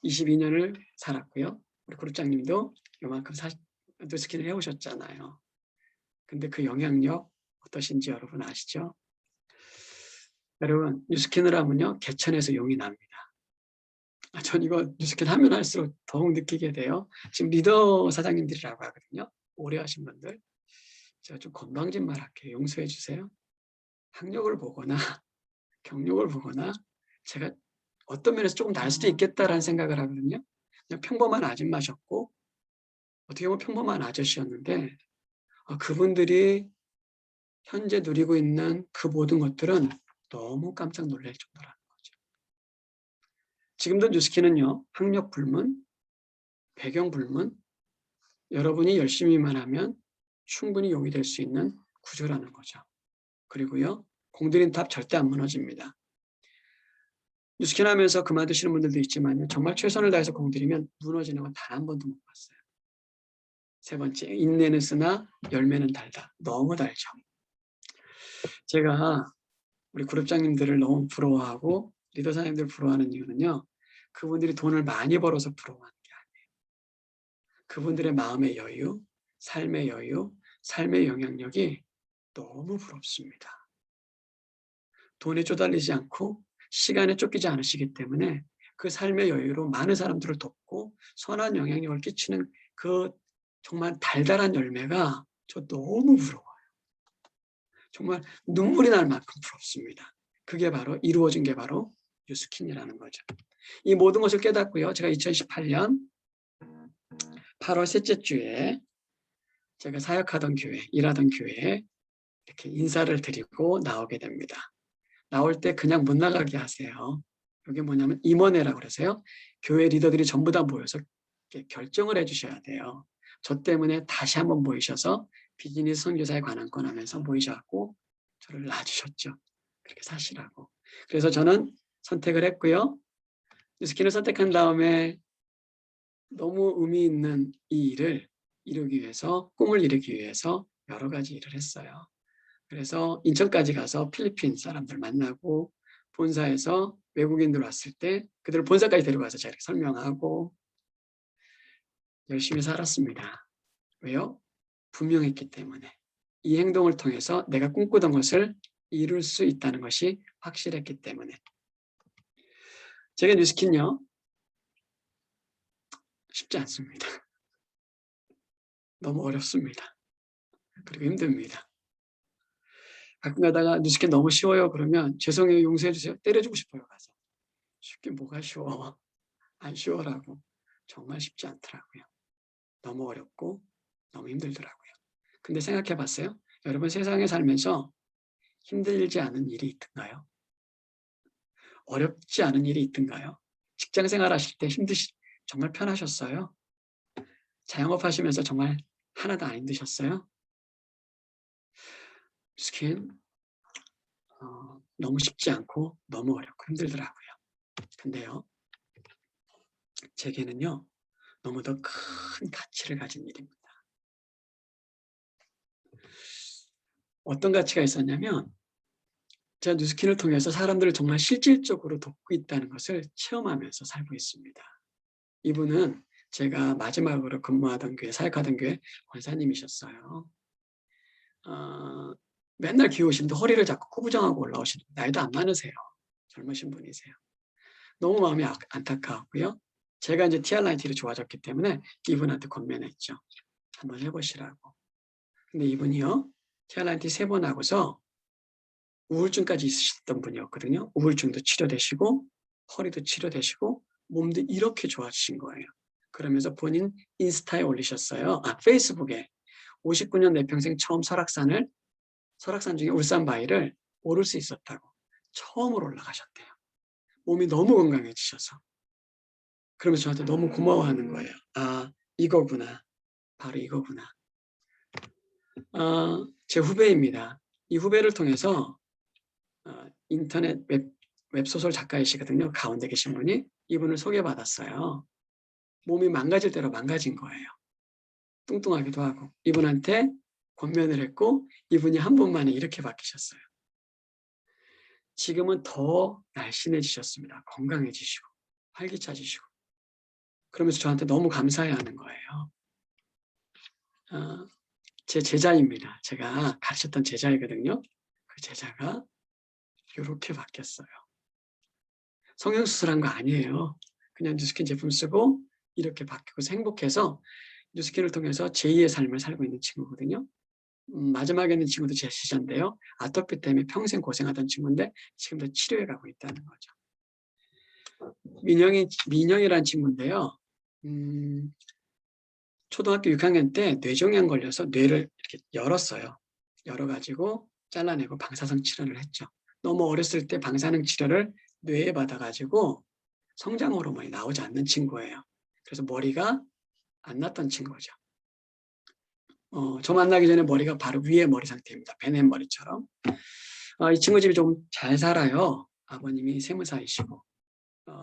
22년을 살았고요. 우리 그룹장님도 요만큼 뉴스킨을 해오셨잖아요. 근데 그 영향력 어떠신지 여러분 아시죠? 여러분, 뉴스킨을 하면요, 개천에서 용이 납니다. 전 이거 뉴스킨 하면 할수록 더욱 느끼게 돼요. 지금 리더 사장님들이라고 하거든요. 오래 하신 분들. 제가 좀 건방진 말 할게요. 용서해 주세요. 학력을 보거나 경력을 보거나 제가 어떤 면에서 조금 날 수도 있겠다라는 생각을 하거든요. 그냥 평범한 아줌마셨고 어떻게 보면 평범한 아저씨였는데 그분들이 현재 누리고 있는 그 모든 것들은 너무 깜짝 놀랄 정도라는 거죠. 지금도 뉴스킨은요. 학력 불문, 배경 불문, 여러분이 열심히만 하면 충분히 용이 될 수 있는 구조라는 거죠. 그리고요. 공들인 탑 절대 안 무너집니다. 뉴스킨 하면서 그만두시는 분들도 있지만 정말 최선을 다해서 공들이면 무너지는 건 단 한 번도 못 봤어요. 세 번째, 인내는 쓰나 열매는 달다. 너무 달죠. 제가 우리 그룹장님들을 너무 부러워하고 리더사님들 부러워하는 이유는요. 그분들이 돈을 많이 벌어서 부러워하는 게 아니에요. 그분들의 마음의 여유, 삶의 여유, 삶의 영향력이 너무 부럽습니다. 돈에 쪼달리지 않고 시간에 쫓기지 않으시기 때문에 그 삶의 여유로 많은 사람들을 돕고 선한 영향력을 끼치는 그 정말 달달한 열매가 저 너무 부러워요. 정말 눈물이 날 만큼 부럽습니다. 그게 바로 이루어진 게 바로 뉴스킨이라는 거죠. 이 모든 것을 깨닫고요. 제가 2018년 8월 셋째 주에 제가 사역하던 교회, 일하던 교회에 이렇게 인사를 드리고 나오게 됩니다. 나올 때 그냥 못 나가게 하세요. 이게 뭐냐면 임원회라고 그러세요. 교회 리더들이 전부 다 모여서 결정을 해주셔야 돼요. 저 때문에 다시 한번 모이셔서 비즈니스 선교사에 관한 건 하면서 모이셔갖고 저를 놔주셨죠. 그렇게 사시라고. 그래서 저는 선택을 했고요. 뉴스킨을 선택한 다음에 너무 의미 있는 이 일을 이루기 위해서, 꿈을 이루기 위해서 여러 가지 일을 했어요. 그래서 인천까지 가서 필리핀 사람들 만나고 본사에서 외국인들 왔을 때 그들을 본사까지 데려가서 제가 설명하고 열심히 살았습니다. 왜요? 분명했기 때문에. 이 행동을 통해서 내가 꿈꾸던 것을 이룰 수 있다는 것이 확실했기 때문에. 제가 뉴스킨요. 쉽지 않습니다. 너무 어렵습니다. 그리고 힘듭니다. 가끔 가다가 뉴스킨 너무 쉬워요 그러면 죄송해요 용서해 주세요 때려주고 싶어요 가서. 쉽게 뭐가 쉬워. 안 쉬워라고. 정말 쉽지 않더라고요. 너무 어렵고 너무 힘들더라고요. 근데 생각해 봤어요? 여러분 세상에 살면서 힘들지 않은 일이 있던가요? 어렵지 않은 일이 있던가요? 직장 생활 하실 때 정말 편하셨어요? 자영업 하시면서 정말 하나도 안 힘드셨어요? 스킨 너무 쉽지 않고 너무 어렵고 힘들더라고요. 근데요. 제게는요. 너무 더 큰 가치를 가진 일입니다. 어떤 가치가 있었냐면 제가 뉴스킨을 통해서 사람들을 정말 실질적으로 돕고 있다는 것을 체험하면서 살고 있습니다. 이분은 제가 마지막으로 근무하던 교회, 사역하던 교회 권사님이셨어요. 맨날 기우시는데 허리를 자꾸 구부정하고 올라오시는 나이도 안 많으세요. 젊으신 분이세요. 너무 마음이 안타까웠고요. 제가 이제 TR90로 좋아졌기 때문에 이분한테 권면했죠. 한번 해보시라고. 근데 이분이요. TR90 3번 하고서 우울증까지 있으셨던 분이었거든요. 우울증도 치료되시고 허리도 치료되시고 몸도 이렇게 좋아지신 거예요. 그러면서 본인 인스타에 올리셨어요. 페이스북에 59년 내 평생 처음 설악산 중에 울산바위를 오를 수 있었다고 처음으로 올라가셨대요. 몸이 너무 건강해지셔서. 그러면서 저한테 너무 고마워하는 거예요. 이거구나. 바로 이거구나. 제 후배입니다. 이 후배를 통해서 인터넷 웹소설 작가이시거든요. 가운데 계신 분이 이분을 소개받았어요. 몸이 망가질 대로 망가진 거예요. 뚱뚱하기도 하고 이분한테 권면을 했고 이분이 한 번 만에 이렇게 바뀌셨어요. 지금은 더 날씬해지셨습니다. 건강해지시고 활기차지시고 그러면서 저한테 너무 감사해하는 거예요. 제 제자입니다. 제가 가르쳤던 제자이거든요. 그 제자가 이렇게 바뀌었어요. 성형수술한 거 아니에요. 그냥 뉴스킨 제품 쓰고 이렇게 바뀌고서 행복해서 뉴스킨을 통해서 제2의 삶을 살고 있는 친구거든요. 마지막에 있는 친구도 제 시자인데요. 아토피 때문에 평생 고생하던 친구인데 지금도 치료해 가고 있다는 거죠. 민영이라는 친구인데요. 초등학교 6학년 때 뇌종양 걸려서 뇌를 이렇게 열었어요. 열어가지고 잘라내고 방사선 치료를 했죠. 너무 어렸을 때 방사능 치료를 뇌에 받아가지고 성장 호르몬이 나오지 않는 친구예요. 그래서 머리가 안 났던 친구죠. 저 만나기 전에 머리가 바로 위에 머리 상태입니다. 베넷 머리처럼. 이 친구 집이 좀 잘 살아요. 아버님이 세무사이시고.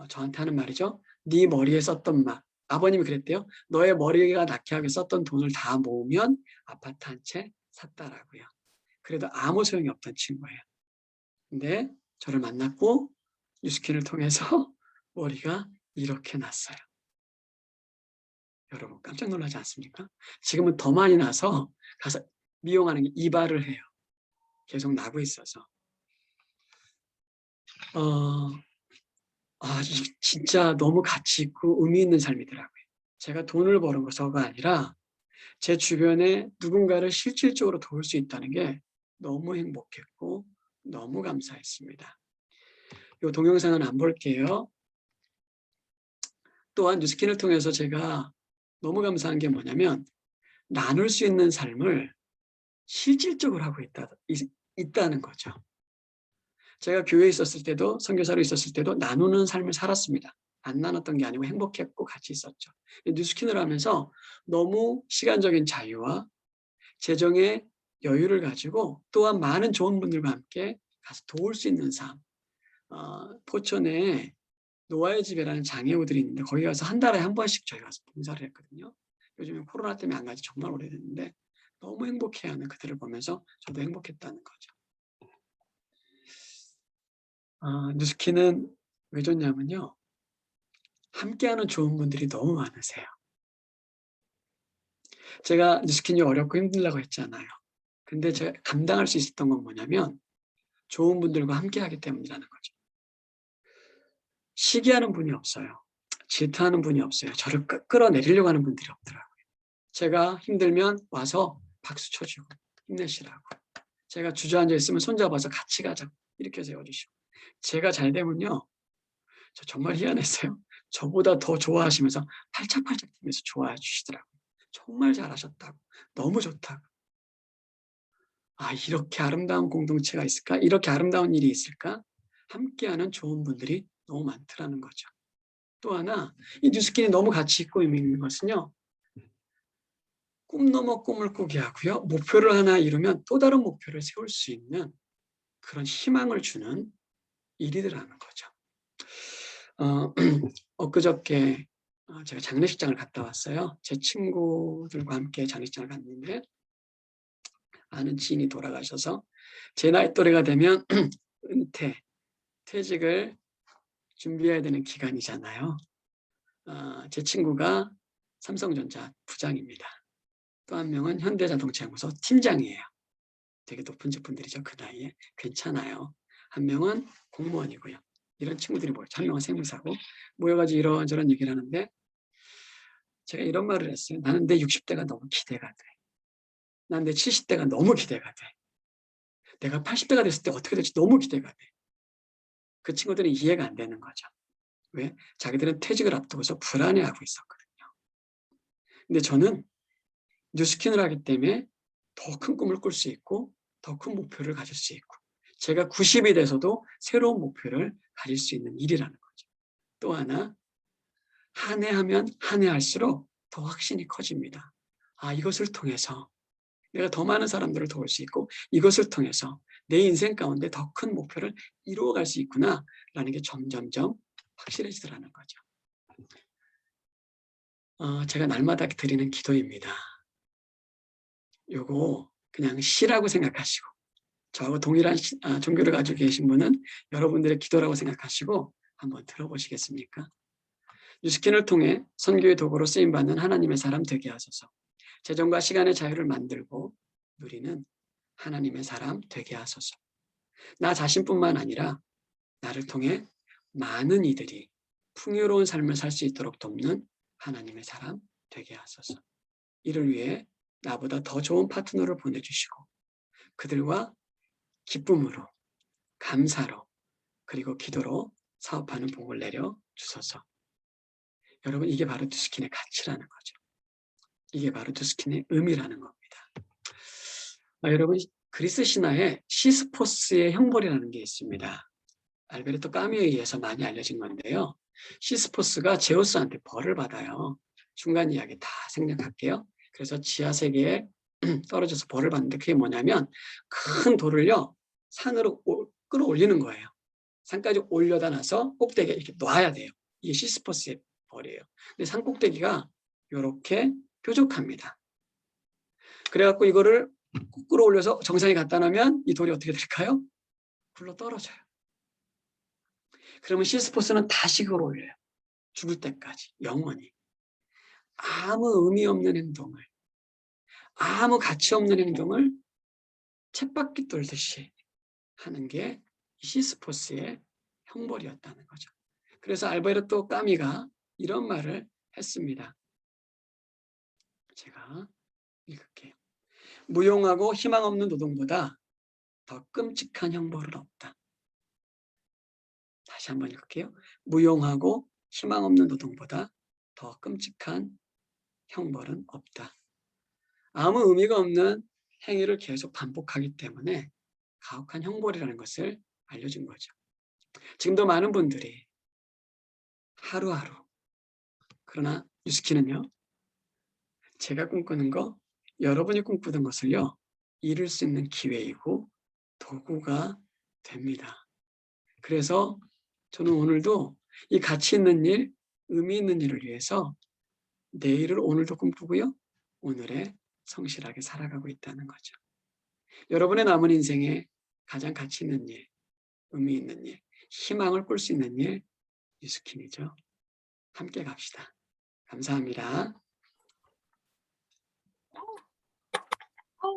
저한테 하는 말이죠. 네 머리에 썼던 아버님이 그랬대요. 너의 머리가 낫게 하게 썼던 돈을 다 모으면 아파트 한 채 샀다라고요. 그래도 아무 소용이 없던 친구예요. 근데 저를 만났고 뉴스킨을 통해서 머리가 이렇게 났어요. 여러분 깜짝 놀라지 않습니까? 지금은 더 많이 나서 가서 미용하는 게 이발을 해요. 계속 나고 있어서. 진짜 너무 가치 있고 의미 있는 삶이더라고요. 제가 돈을 버는 것서가 아니라 제 주변에 누군가를 실질적으로 도울 수 있다는 게 너무 행복했고 너무 감사했습니다. 이 동영상은 안 볼게요. 또한 뉴스킨을 통해서 제가 너무 감사한 게 뭐냐면 나눌 수 있는 삶을 실질적으로 하고 있다는 거죠. 제가 교회에 있었을 때도 선교사로 있었을 때도 나누는 삶을 살았습니다. 안 나눴던 게 아니고 행복했고 같이 있었죠. 뉴스킨을 하면서 너무 시간적인 자유와 재정의 여유를 가지고 또한 많은 좋은 분들과 함께 가서 도울 수 있는 삶. 포천에 노아의 집이라는 장애우들이 있는데 거기 가서 한 달에 한 번씩 저희 가서 봉사를 했거든요. 요즘에 코로나 때문에 안 가지 정말 오래됐는데 너무 행복해하는 그들을 보면서 저도 행복했다는 거죠. 뉴스킨은 왜 좋냐면요. 함께하는 좋은 분들이 너무 많으세요. 제가 뉴스킨이 어렵고 힘들다고 했잖아요. 근데 제가 감당할 수 있었던 건 뭐냐면 좋은 분들과 함께하기 때문이라는 거죠. 시기하는 분이 없어요. 질투하는 분이 없어요. 저를 끌어내리려고 하는 분들이 없더라고요. 제가 힘들면 와서 박수 쳐주고 힘내시라고. 제가 주저앉아 있으면 손잡아서 같이 가자고 이렇게 세워주시고. 제가 잘 되면요. 저 정말 희한했어요. 저보다 더 좋아하시면서 팔짝팔짝 뛰면서 좋아해 주시더라고요. 정말 잘하셨다고. 너무 좋다고. 이렇게 아름다운 공동체가 있을까? 이렇게 아름다운 일이 있을까? 함께하는 좋은 분들이 너무 많더라는 거죠. 또 하나, 이 뉴스킨이 너무 가치 있고 의미 있는 것은요. 꿈 넘어 꿈을 꾸게 하고요. 목표를 하나 이루면 또 다른 목표를 세울 수 있는 그런 희망을 주는 일이더라는 거죠. 엊그저께 제가 장례식장을 갔다 왔어요. 제 친구들과 함께 장례식장을 갔는데 아는 지인이 돌아가셔서 제 나이 또래가 되면 퇴직을 준비해야 되는 기간이잖아요. 제 친구가 삼성전자 부장입니다. 또 한 명은 현대자동차연구소 팀장이에요. 되게 높은 직분들이죠. 그 나이에. 괜찮아요. 한 명은 공무원이고요. 이런 친구들이 모였죠. 한 명은 세무사고 모여가지고 이런저런 얘기를 하는데 제가 이런 말을 했어요. 나는 내 60대가 너무 기대가 돼. 난 내 70대가 너무 기대가 돼. 내가 80대가 됐을 때 어떻게 될지 너무 기대가 돼. 그 친구들은 이해가 안 되는 거죠. 왜? 자기들은 퇴직을 앞두고서 불안해하고 있었거든요. 근데 저는 뉴스킨을 하기 때문에 더 큰 꿈을 꿀 수 있고 더 큰 목표를 가질 수 있고 제가 90이 돼서도 새로운 목표를 가질 수 있는 일이라는 거죠. 또 하나 한 해 하면 한 해 할수록 더 확신이 커집니다. 이것을 통해서 내가 더 많은 사람들을 도울 수 있고 이것을 통해서 내 인생 가운데 더 큰 목표를 이루어갈 수 있구나라는 게 점점점 확실해지더라는 거죠. 제가 날마다 드리는 기도입니다. 요거 그냥 시라고 생각하시고 저하고 동일한 종교를 가지고 계신 분은 여러분들의 기도라고 생각하시고 한번 들어보시겠습니까? 뉴스킨을 통해 선교의 도구로 쓰임받는 하나님의 사람 되게 하소서. 재정과 시간의 자유를 만들고 누리는 하나님의 사람 되게 하소서. 나 자신뿐만 아니라 나를 통해 많은 이들이 풍요로운 삶을 살 수 있도록 돕는 하나님의 사람 되게 하소서. 이를 위해 나보다 더 좋은 파트너를 보내주시고 그들과 기쁨으로, 감사로, 그리고 기도로 사업하는 복을 내려 주소서. 여러분, 이게 바로 뉴스킨의 가치라는 거죠. 이게 바로 뉴스킨의 의미라는 겁니다. 여러분, 그리스 신화에 시스포스의 형벌이라는 게 있습니다. 알베르토 까미에 의해서 많이 알려진 건데요. 시스포스가 제우스한테 벌을 받아요. 중간 이야기 다 생략할게요. 그래서 지하 세계에 떨어져서 벌을 받는데 그게 뭐냐면 큰 돌을요 산으로 끌어올리는 거예요. 산까지 올려다 놔서 꼭대기에 이렇게 놔야 돼요. 이게 시스포스의 벌이에요. 근데 산 꼭대기가 이렇게 뾰족합니다. 그래갖고 이거를 끌어올려서 정상에 갖다 놓으면 이 돌이 어떻게 될까요? 굴러 떨어져요. 그러면 시스포스는 다시 끌어올려요. 죽을 때까지 영원히. 아무 의미 없는 행동을, 아무 가치 없는 행동을 쳇바퀴 돌듯이 하는 게 시스포스의 형벌이었다는 거죠. 그래서 알베르토 까미가 이런 말을 했습니다. 제가 읽을게요. 무용하고 희망 없는 노동보다 더 끔찍한 형벌은 없다. 다시 한번 읽을게요. 무용하고 희망 없는 노동보다 더 끔찍한 형벌은 없다. 아무 의미가 없는 행위를 계속 반복하기 때문에 가혹한 형벌이라는 것을 알려준 거죠. 지금도 많은 분들이 하루하루, 그러나 뉴스키는요, 제가 꿈꾸는 거, 여러분이 꿈꾸던 것을요, 이룰 수 있는 기회이고 도구가 됩니다. 그래서 저는 오늘도 이 가치 있는 일, 의미 있는 일을 위해서 내일을 오늘도 꿈꾸고요, 오늘에 성실하게 살아가고 있다는 거죠. 여러분의 남은 인생에 가장 가치 있는 일, 의미 있는 일, 희망을 꿀 수 있는 일, 뉴스킨이죠. 함께 갑시다. 감사합니다.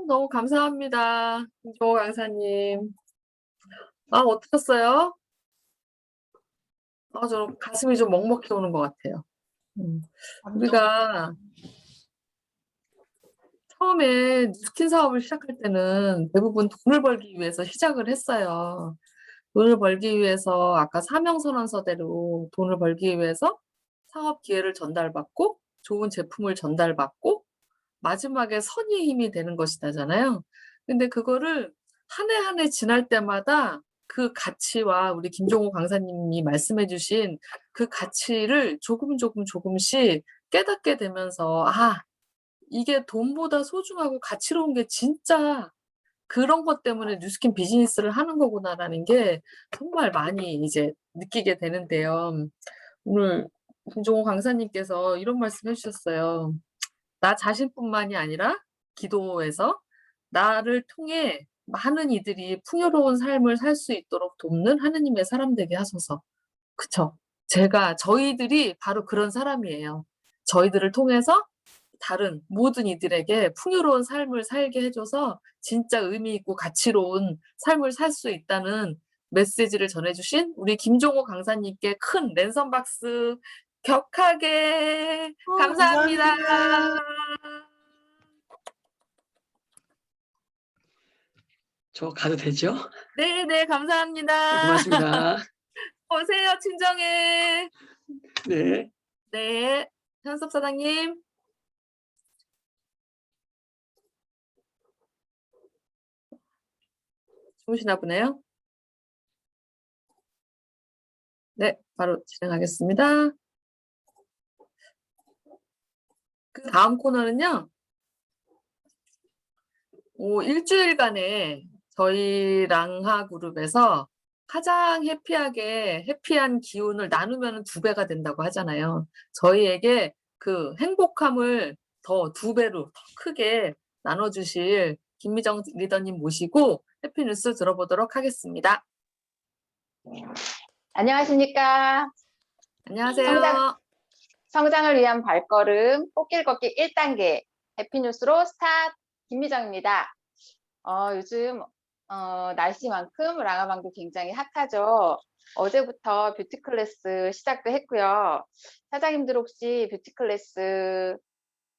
너무 감사합니다. 김종호 강사님. 어떠셨어요? 저 가슴이 좀 먹먹히 오는 것 같아요. 우리가 처음에 뉴스킨 사업을 시작할 때는 대부분 돈을 벌기 위해서 시작을 했어요. 돈을 벌기 위해서 아까 사명선언서대로 돈을 벌기 위해서 사업 기회를 전달받고 좋은 제품을 전달받고 마지막에 선의의 힘이 되는 것이다잖아요. 근데 그거를 한 해 한 해 지날 때마다 그 가치와 우리 김종호 강사님이 말씀해 주신 그 가치를 조금씩 깨닫게 되면서 이게 돈보다 소중하고 가치로운 게 진짜 그런 것 때문에 뉴스킨 비즈니스를 하는 거구나라는 게 정말 많이 이제 느끼게 되는데요. 오늘 김종호 강사님께서 이런 말씀 해주셨어요. 나 자신뿐만이 아니라 기도에서 나를 통해 많은 이들이 풍요로운 삶을 살 수 있도록 돕는 하느님의 사람 되게 하소서. 그쵸? 저희들이 바로 그런 사람이에요. 저희들을 통해서 다른 모든 이들에게 풍요로운 삶을 살게 해줘서 진짜 의미 있고 가치로운 삶을 살 수 있다는 메시지를 전해주신 우리 김종호 강사님께 큰 랜선 박스 격하게 감사합니다. 저 가도 되죠? 네, 감사합니다. 고맙습니다. 오세요, 친정에. 네. 네, 현섭 사장님. 주무시나 보네요. 네, 바로 진행하겠습니다. 그 다음 코너는요. 일주일간에 저희 랑하 그룹에서 가장 해피한 기운을 나누면 2배가 된다고 하잖아요. 저희에게 그 행복함을 더 2배로 더 크게 나눠주실 김미정 리더님 모시고 해피뉴스 들어보도록 하겠습니다. 안녕하십니까. 안녕하세요. 성장을 위한 발걸음, 꽃길 걷기 1단계 해피뉴스로 스타트 김미정입니다. 요즘 날씨만큼 랑아방도 굉장히 핫하죠. 어제부터 뷰티 클래스 시작도 했고요. 사장님들 혹시 뷰티 클래스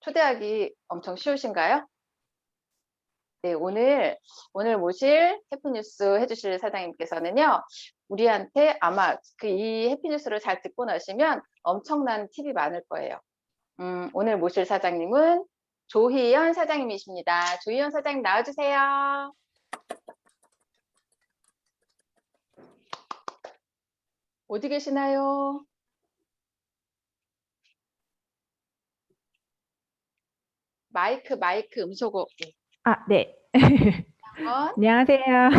초대하기 엄청 쉬우신가요? 네, 오늘 모실 해피뉴스 해주실 사장님께서는요, 우리한테 아마 이 해피뉴스를 잘 듣고 나시면 엄청난 팁이 많을 거예요. 오늘 모실 사장님은 조희연 사장님이십니다. 조희연 사장님 나와주세요. 어디 계시나요? 마이크 음소거 아, 네. 한번. 안녕하세요.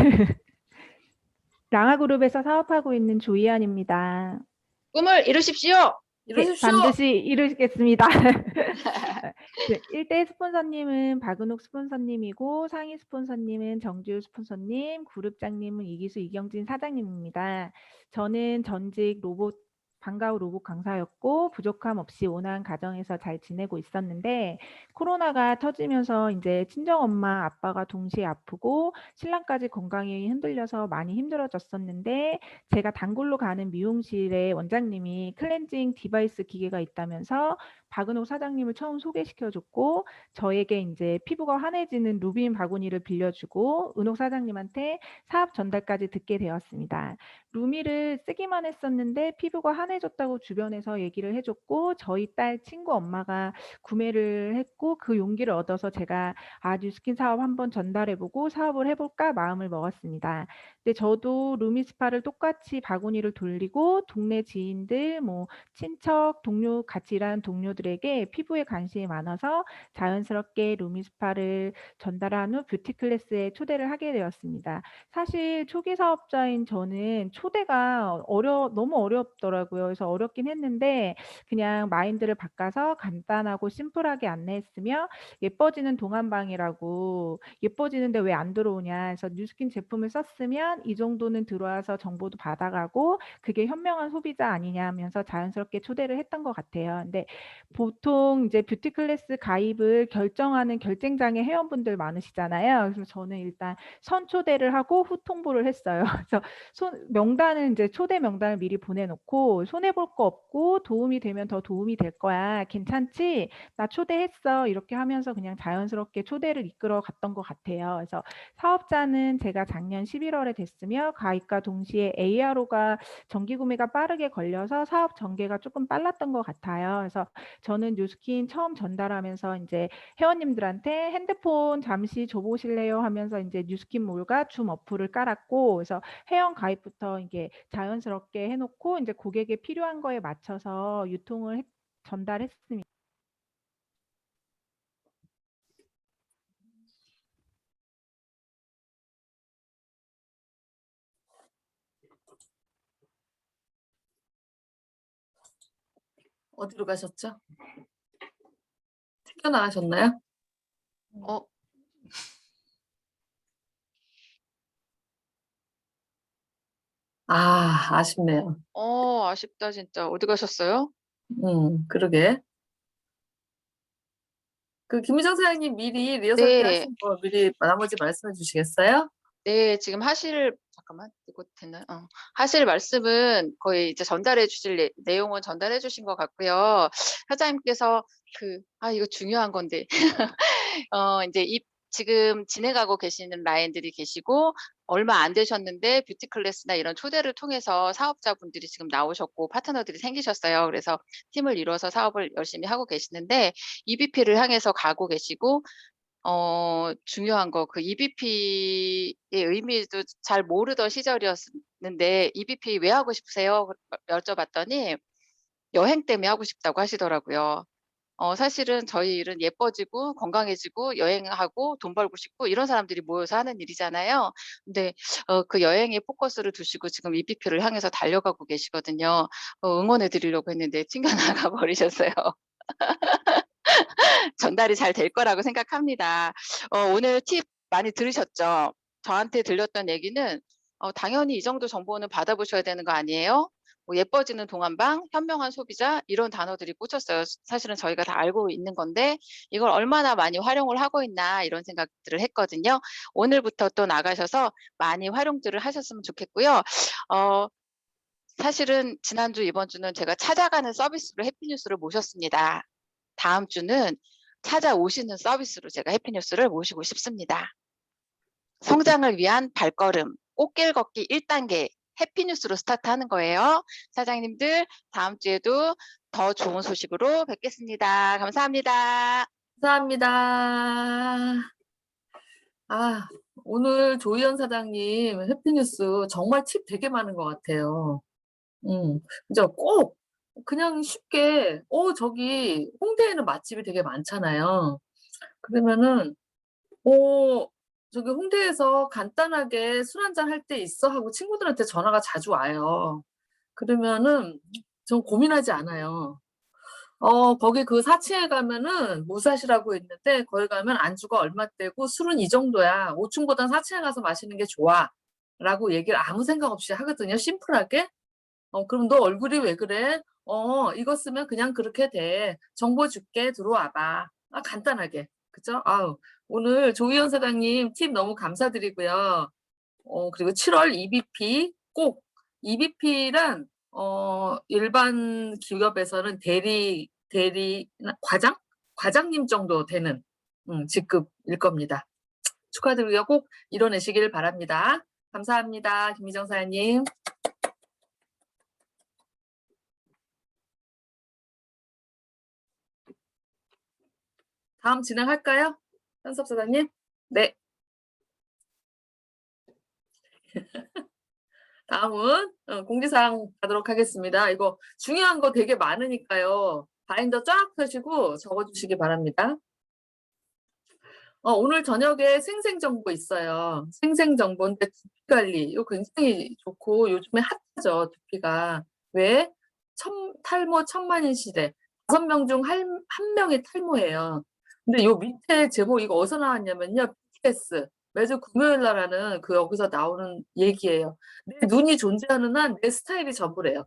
랑아그룹에서 사업하고 있는 조희연입니다. 꿈을 이루십시오. 네, 이러십시오. 반드시 이루겠습니다. 1대 스폰서님은 박은옥 스폰서님이고 상위 스폰서님은 정지우 스폰서님, 그룹장님은 이기수 이경진 사장님입니다. 저는 전직 방과후 로봇 강사였고 부족함 없이 온화한 가정에서 잘 지내고 있었는데 코로나가 터지면서 이제 친정엄마 아빠가 동시에 아프고 신랑까지 건강이 흔들려서 많이 힘들어졌었는데 제가 단골로 가는 미용실에 원장님이 클렌징 디바이스 기계가 있다면서 박은옥 사장님을 처음 소개시켜줬고 저에게 이제 피부가 환해지는 루빈 바구니를 빌려주고 은옥 사장님한테 사업 전달까지 듣게 되었습니다. 루미를 쓰기만 했었는데 피부가 환해졌다고 주변에서 얘기를 해줬고 저희 딸 친구 엄마가 구매를 했고 그 용기를 얻어서 제가 뉴스킨 사업 한번 전달해보고 사업을 해볼까 마음을 먹었습니다. 근데 저도 루미스파를 똑같이 바구니를 돌리고 동네 지인들, 뭐 친척, 동료 같이 일하는 동료들에게 피부에 관심이 많아서 자연스럽게 루미스파를 전달한 후 뷰티 클래스에 초대를 하게 되었습니다. 사실 초기 사업자인 저는 초대가 너무 어렵더라고요. 그래서 어렵긴 했는데 그냥 마인드를 바꿔서 간단하고 심플하게 안내했으며 예뻐지는 동안방이라고 예뻐지는데 왜 안 들어오냐 해서 뉴스킨 제품을 썼으면 이 정도는 들어와서 정보도 받아가고 그게 현명한 소비자 아니냐 하면서 자연스럽게 초대를 했던 것 같아요. 근데 보통 이제 뷰티 클래스 가입을 결정하는 결쟁장애 회원분들 많으시잖아요. 그래서 저는 일단 선초대를 하고 후통보를 했어요. 그래서 명단을 이제 초대 명단을 미리 보내놓고 손해볼 거 없고 도움이 되면 더 도움이 될 거야. 괜찮지? 나 초대했어. 이렇게 하면서 그냥 자연스럽게 초대를 이끌어 갔던 것 같아요. 그래서 사업자는 제가 작년 11월에 됐으며 가입과 동시에 ARO가 정기 구매가 빠르게 걸려서 사업 전개가 조금 빨랐던 것 같아요. 그래서 저는 뉴스킨 처음 전달하면서 이제 회원님들한테 핸드폰 잠시 줘보실래요 하면서 이제 뉴스킨 몰과 줌 어플을 깔았고 그래서 회원 가입부터 이게 자연스럽게 해놓고 이제 고객에 필요한 거에 맞춰서 유통을 전달했습니다. 어디로 가셨죠? 튕겨나가셨나요? 아쉽네요. 아쉽다 진짜. 어디 가셨어요? 그러게. 그 김희정 사장님 미리 리허설 때 네. 하신 거 미리 나머지 말씀해 주시겠어요? 네, 지금 잠깐만, 이거 됐나요? 하실 말씀은 거의 이제 전달해 주실 내용은 전달해 주신 것 같고요. 사장님께서 이거 중요한 건데. 이제 지금 진행하고 계시는 라인들이 계시고, 얼마 안 되셨는데 뷰티 클래스나 이런 초대를 통해서 사업자분들이 지금 나오셨고, 파트너들이 생기셨어요. 그래서 팀을 이루어서 사업을 열심히 하고 계시는데, EBP를 향해서 가고 계시고, 중요한 거 EBP의 의미도 잘 모르던 시절이었는데 EBP 왜 하고 싶으세요? 여쭤봤더니 여행 때문에 하고 싶다고 하시더라고요. 사실은 저희 일은 예뻐지고 건강해지고 여행하고 돈 벌고 싶고 이런 사람들이 모여서 하는 일이잖아요. 근데 그 여행에 포커스를 두시고 지금 EBP를 향해서 달려가고 계시거든요. 응원해 드리려고 했는데 튕겨나가 버리셨어요. 전달이 잘 될 거라고 생각합니다. 오늘 팁 많이 들으셨죠? 저한테 들렸던 얘기는 당연히 이 정도 정보는 받아보셔야 되는 거 아니에요? 뭐 예뻐지는 동안방, 현명한 소비자 이런 단어들이 꽂혔어요. 사실은 저희가 다 알고 있는 건데 이걸 얼마나 많이 활용을 하고 있나 이런 생각들을 했거든요. 오늘부터 또 나가셔서 많이 활용들을 하셨으면 좋겠고요. 사실은 지난주, 이번 주는 제가 찾아가는 서비스로 해피뉴스를 모셨습니다. 다음 주는 찾아오시는 서비스로 제가 해피뉴스를 모시고 싶습니다. 성장을 위한 발걸음, 꽃길 걷기 1단계 해피뉴스로 스타트하는 거예요. 사장님들 다음 주에도 더 좋은 소식으로 뵙겠습니다. 감사합니다. 감사합니다. 아, 오늘 조희연 사장님 해피뉴스 정말 팁 되게 많은 것 같아요. 그죠? 꼭 그냥 쉽게, 저기 홍대에는 맛집이 되게 많잖아요. 그러면은, 저기 홍대에서 간단하게 술 한잔 할 때 있어? 하고 친구들한테 전화가 자주 와요. 그러면은 전 고민하지 않아요. 거기 그 4층에 가면은 무사시라고 있는데 거기 가면 안주가 얼마대고 술은 이 정도야. 5층보단 4층에 가서 마시는 게 좋아. 라고 얘기를 아무 생각 없이 하거든요. 심플하게. 그럼 너 얼굴이 왜 그래? 이거 쓰면 그냥 그렇게 돼. 정보 줄게. 들어와 봐. 간단하게. 그죠? 아우, 오늘 조희연 사장님 팁 너무 감사드리고요. 그리고 7월 EBP 꼭 EBP란 일반 기업에서는 대리 과장님 정도 되는 직급일 겁니다. 축하드리고요. 꼭 이뤄내시길 바랍니다. 감사합니다. 김미정 사장님. 다음 진행할까요? 현섭 사장님. 네. 다음은 공지사항 가도록 하겠습니다. 이거 중요한 거 되게 많으니까요. 바인더 쫙 펴시고 적어주시기 바랍니다. 오늘 저녁에 생생정보 있어요. 생생정보인데 두피관리 이거 굉장히 좋고 요즘에 핫하죠. 두피가. 왜? 탈모 천만인 시대. 5명 중 1명이 탈모예요. 근데 요 밑에 제목 이거 어디서 나왔냐면요. BTS 매주 금요일 날 하는 여기서 나오는 얘기예요. 내 눈이 존재하는 한 내 스타일이 전부래요.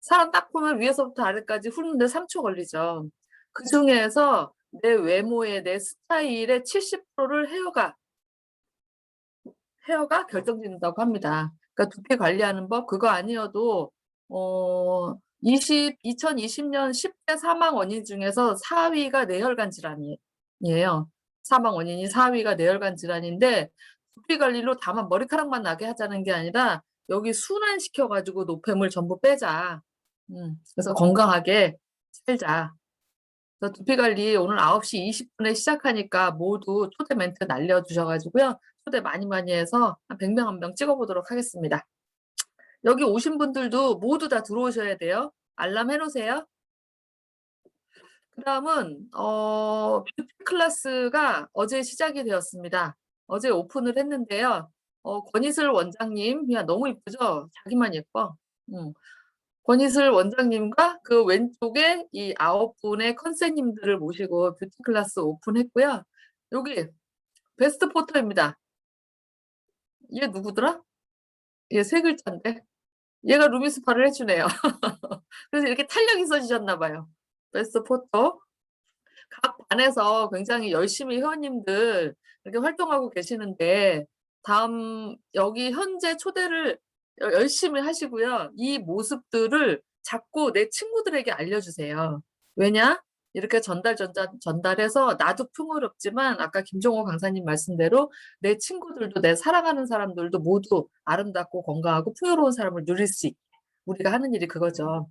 사람 딱 보면 위에서부터 아래까지 흐르는데 3초 걸리죠. 그중에서 내 외모의 내 스타일의 70%를 헤어가 결정짓는다고 합니다. 그러니까 두피 관리하는 법 그거 아니어도 2020년 10대 사망 원인 중에서 4위가 뇌혈관 질환이에요. 사망 원인이 4위가 뇌혈관 질환인데 두피 관리로 다만 머리카락만 나게 하자는 게 아니라 여기 순환시켜 가지고 노폐물 전부 빼자. 그래서 건강하게 살자. 그래서 두피 관리 오늘 9시 20분에 시작하니까 모두 초대 멘트 날려주셔가지고요. 초대 많이 해서 한 100명 한 명 찍어보도록 하겠습니다. 여기 오신 분들도 모두 다 들어오셔야 돼요. 알람 해놓으세요. 그 다음은 뷰티 클래스가 어제 시작이 되었습니다. 어제 오픈을 했는데요. 권희슬 원장님, 야 너무 이쁘죠? 자기만 예뻐. 권희슬 원장님과 그 왼쪽에 이 9분의 컨셉님들을 모시고 뷰티 클래스 오픈했고요. 여기 베스트 포터입니다. 얘 누구더라? 얘 3글자인데. 얘가 루미스파를 해주네요. 그래서 이렇게 탄력이 써지셨나 봐요. 베스트 포터. 각 반에서 굉장히 열심히 회원님들 이렇게 활동하고 계시는데 다음 여기 현재 초대를 열심히 하시고요. 이 모습들을 자꾸 내 친구들에게 알려주세요. 왜냐? 이렇게 전달해서 나도 풍요롭지만 아까 김종호 강사님 말씀대로 내 친구들도 내 사랑하는 사람들도 모두 아름답고 건강하고 풍요로운 삶을 누릴 수 있게 우리가 하는 일이 그거죠.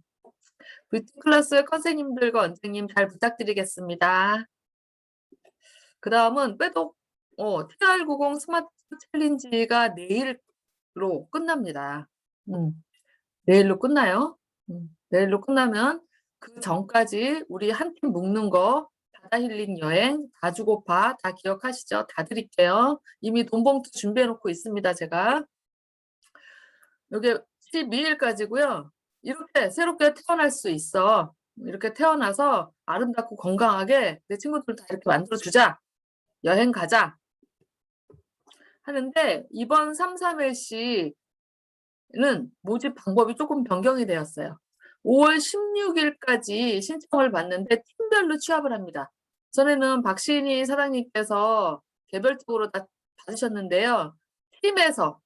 뷰티 클래스 컨셉님들과 원장님 잘 부탁드리겠습니다. 그 다음은 빼독 TR90 스마트 챌린지가 내일로 끝납니다. 내일로 끝나요. 내일로 끝나면 그 전까지 우리 한 팀 묶는 거 바다 힐링 여행 다 주고파 다 기억하시죠? 다 드릴게요. 이미 돈 봉투 준비해 놓고 있습니다. 제가 여기 12일까지고요. 이렇게 새롭게 태어날 수 있어. 이렇게 태어나서 아름답고 건강하게 내 친구들 다 이렇게 만들어주자. 여행 가자. 하는데 이번 3, 3일씩 모집 방법이 조금 변경이 되었어요. 5월 16일까지 신청을 받는데 팀별로 취합을 합니다. 전에는 박신희 사장님께서 개별적으로 다 받으셨는데요. 팀에서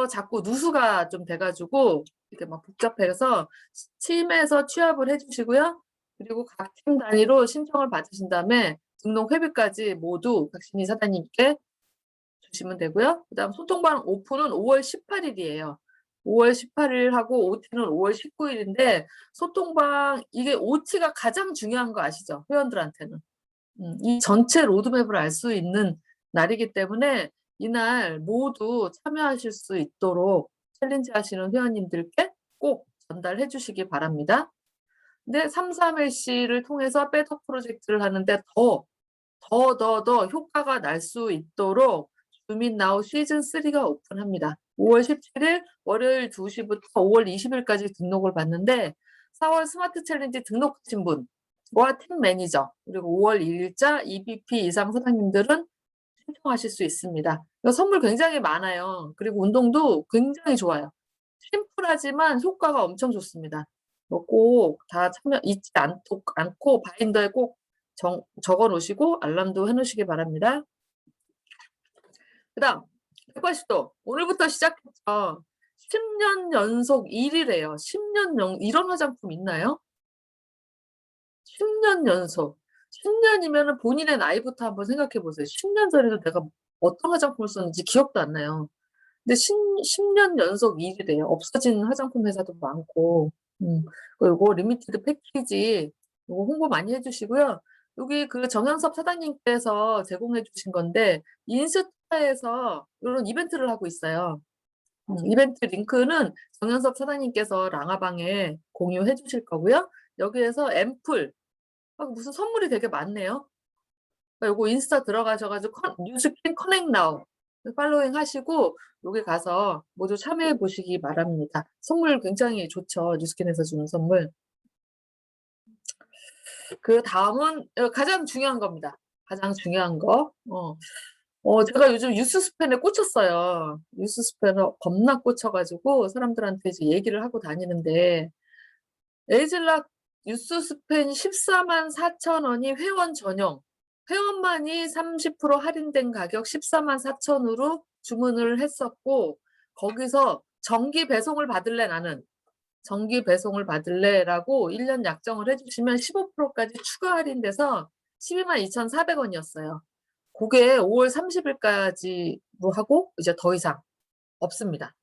자꾸 누수가 좀 돼가지고 이렇게 막 복잡해서 팀에서 취합을 해주시고요. 그리고 각 팀 단위로 신청을 받으신 다음에 등록 회비까지 모두 박신희 사장님께 주시면 되고요. 그다음 소통방 오픈은 5월 18일이에요. 5월 18일 하고 OT는 5월 19일인데 소통방 이게 OT가 가장 중요한 거 아시죠? 회원들한테는. 이 전체 로드맵을 알 수 있는 날이기 때문에 이날 모두 참여하실 수 있도록 챌린지 하시는 회원님들께 꼭 전달해 주시기 바랍니다. 근데 3.3LC를 통해서 백업 프로젝트를 하는데 더 효과가 날 수 있도록 주민나우 시즌3가 오픈합니다. 5월 17일 월요일 2시부터 5월 20일까지 등록을 받는데 4월 스마트 챌린지 등록하신 분과 팀 매니저 그리고 5월 1일자 EBP 이상 사장님들은 신청하실 수 있습니다. 선물 굉장히 많아요. 그리고 운동도 굉장히 좋아요. 심플하지만 효과가 엄청 좋습니다. 꼭 다 참여 잊지 않고 바인더에 꼭 적어 놓으시고 알람도 해 놓으시기 바랍니다. 그다음 180도 오늘부터 시작했죠. 10년 연속 1위래요. 10년 이런 화장품 있나요? 10년 연속. 10년이면 본인의 나이부터 한번 생각해 보세요. 10년 전에도 내가 어떤 화장품을 썼는지 기억도 안 나요. 근데 10년 연속 1위래요. 없어진 화장품 회사도 많고. 그리고 리미티드 패키지 이거 홍보 많이 해주시고요. 여기 그 정영섭 사장님께서 제공해 주신 건데 인스타에서 이런 이벤트를 하고 있어요. 이벤트 링크는 정영섭 사장님께서 랑아방에 공유해 주실 거고요. 여기에서 앰플 무슨 선물이 되게 많네요. 요거 인스타 들어가셔가지고 뉴스킨 커넥 나우 팔로잉 하시고 여기 가서 모두 참여해 보시기 바랍니다. 선물 굉장히 좋죠. 뉴스킨에서 주는 선물. 그 다음은 가장 중요한 겁니다. 가장 중요한 거. 제가 요즘 뉴스 스팬에 꽂혔어요. 뉴스 스팬에 겁나 꽂혀가지고 사람들한테 이제 얘기를 하고 다니는데 에이즐락 뉴스 스팬 144,000원이 회원 전용. 회원만이 30% 할인된 가격 144,000원으로 주문을 했었고 거기서 정기 배송을 받을래 나는. 정기 배송을 받을래라고 1년 약정을 해주시면 15%까지 추가 할인돼서 122,400원이었어요. 그게 5월 30일까지로 하고 이제 더 이상 없습니다.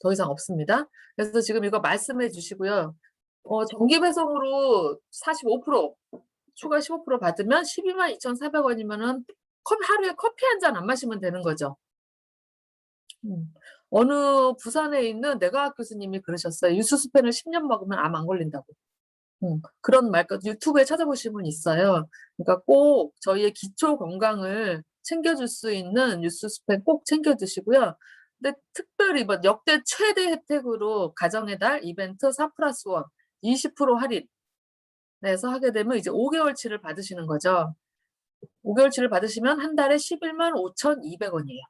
더 이상 없습니다. 그래서 지금 이거 말씀해 주시고요. 정기 배송으로 45% 추가 15% 받으면 122,400원이면은 하루에 커피 한 잔 안 마시면 되는 거죠. 어느 부산에 있는 내과학 교수님이 그러셨어요. 뉴스스펜을 10년 먹으면 암 안 걸린다고. 그런 말까지 유튜브에 찾아보시면 있어요. 그러니까 꼭 저희의 기초 건강을 챙겨줄 수 있는 뉴스스펜 꼭 챙겨 드시고요. 근데 특별히 이번 역대 최대 혜택으로 가정의 달 이벤트 4+1 20% 할인 내서 하게 되면 이제 5개월치를 받으시는 거죠. 5개월치를 받으시면 한 달에 115,200원이에요.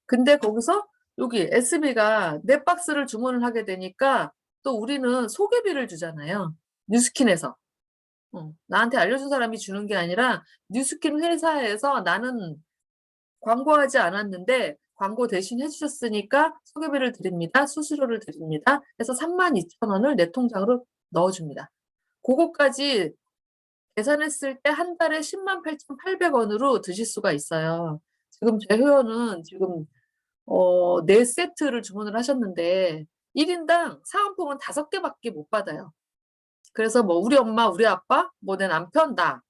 근데 거기서 여기 SB가 넷박스를 주문을 하게 되니까 또 우리는 소개비를 주잖아요. 뉴스킨에서. 나한테 알려준 사람이 주는 게 아니라 뉴스킨 회사에서 나는 광고하지 않았는데 광고 대신 해주셨으니까 소개비를 드립니다. 수수료를 드립니다. 그래서 32,000원을 내 통장으로 넣어줍니다. 그거까지 계산했을 때 한 달에 108,800원으로 드실 수가 있어요. 지금 제 회원은 지금 4세트를 주문을 하셨는데 1인당 사은품은 5개밖에 못 받아요. 그래서 뭐 우리 엄마, 우리 아빠, 뭐 내 남편, 나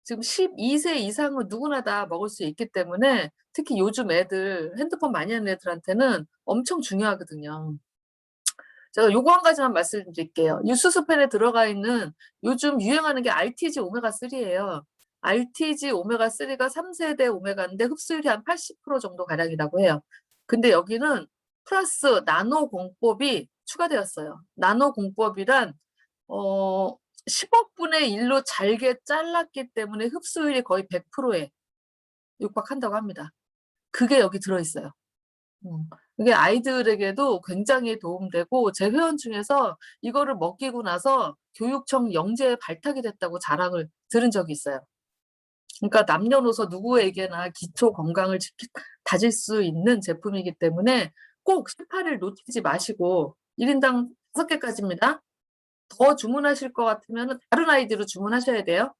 지금 12세 이상은 누구나 다 먹을 수 있기 때문에 특히 요즘 애들 핸드폰 많이 하는 애들한테는 엄청 중요하거든요. 제가 요거 한 가지만 말씀드릴게요. 뉴스스펜에 들어가 있는 요즘 유행하는 게 RTG 오메가3예요. RTG 오메가3가 3세대 오메가인데 흡수율이 한 80% 정도 가량이라고 해요. 근데 여기는 플러스 나노 공법이 추가되었어요. 나노 공법이란 10억 분의 1로 잘게 잘랐기 때문에 흡수율이 거의 100%에 육박한다고 합니다. 그게 여기 들어있어요. 이게 아이들에게도 굉장히 도움되고 제 회원 중에서 이거를 먹이고 나서 교육청 영재에 발탁이 됐다고 자랑을 들은 적이 있어요. 그러니까 남녀노소 누구에게나 기초 건강을 다질 수 있는 제품이기 때문에 꼭 18일 놓치지 마시고 1인당 5개까지입니다. 더 주문하실 것 같으면 다른 아이디로 주문하셔야 돼요.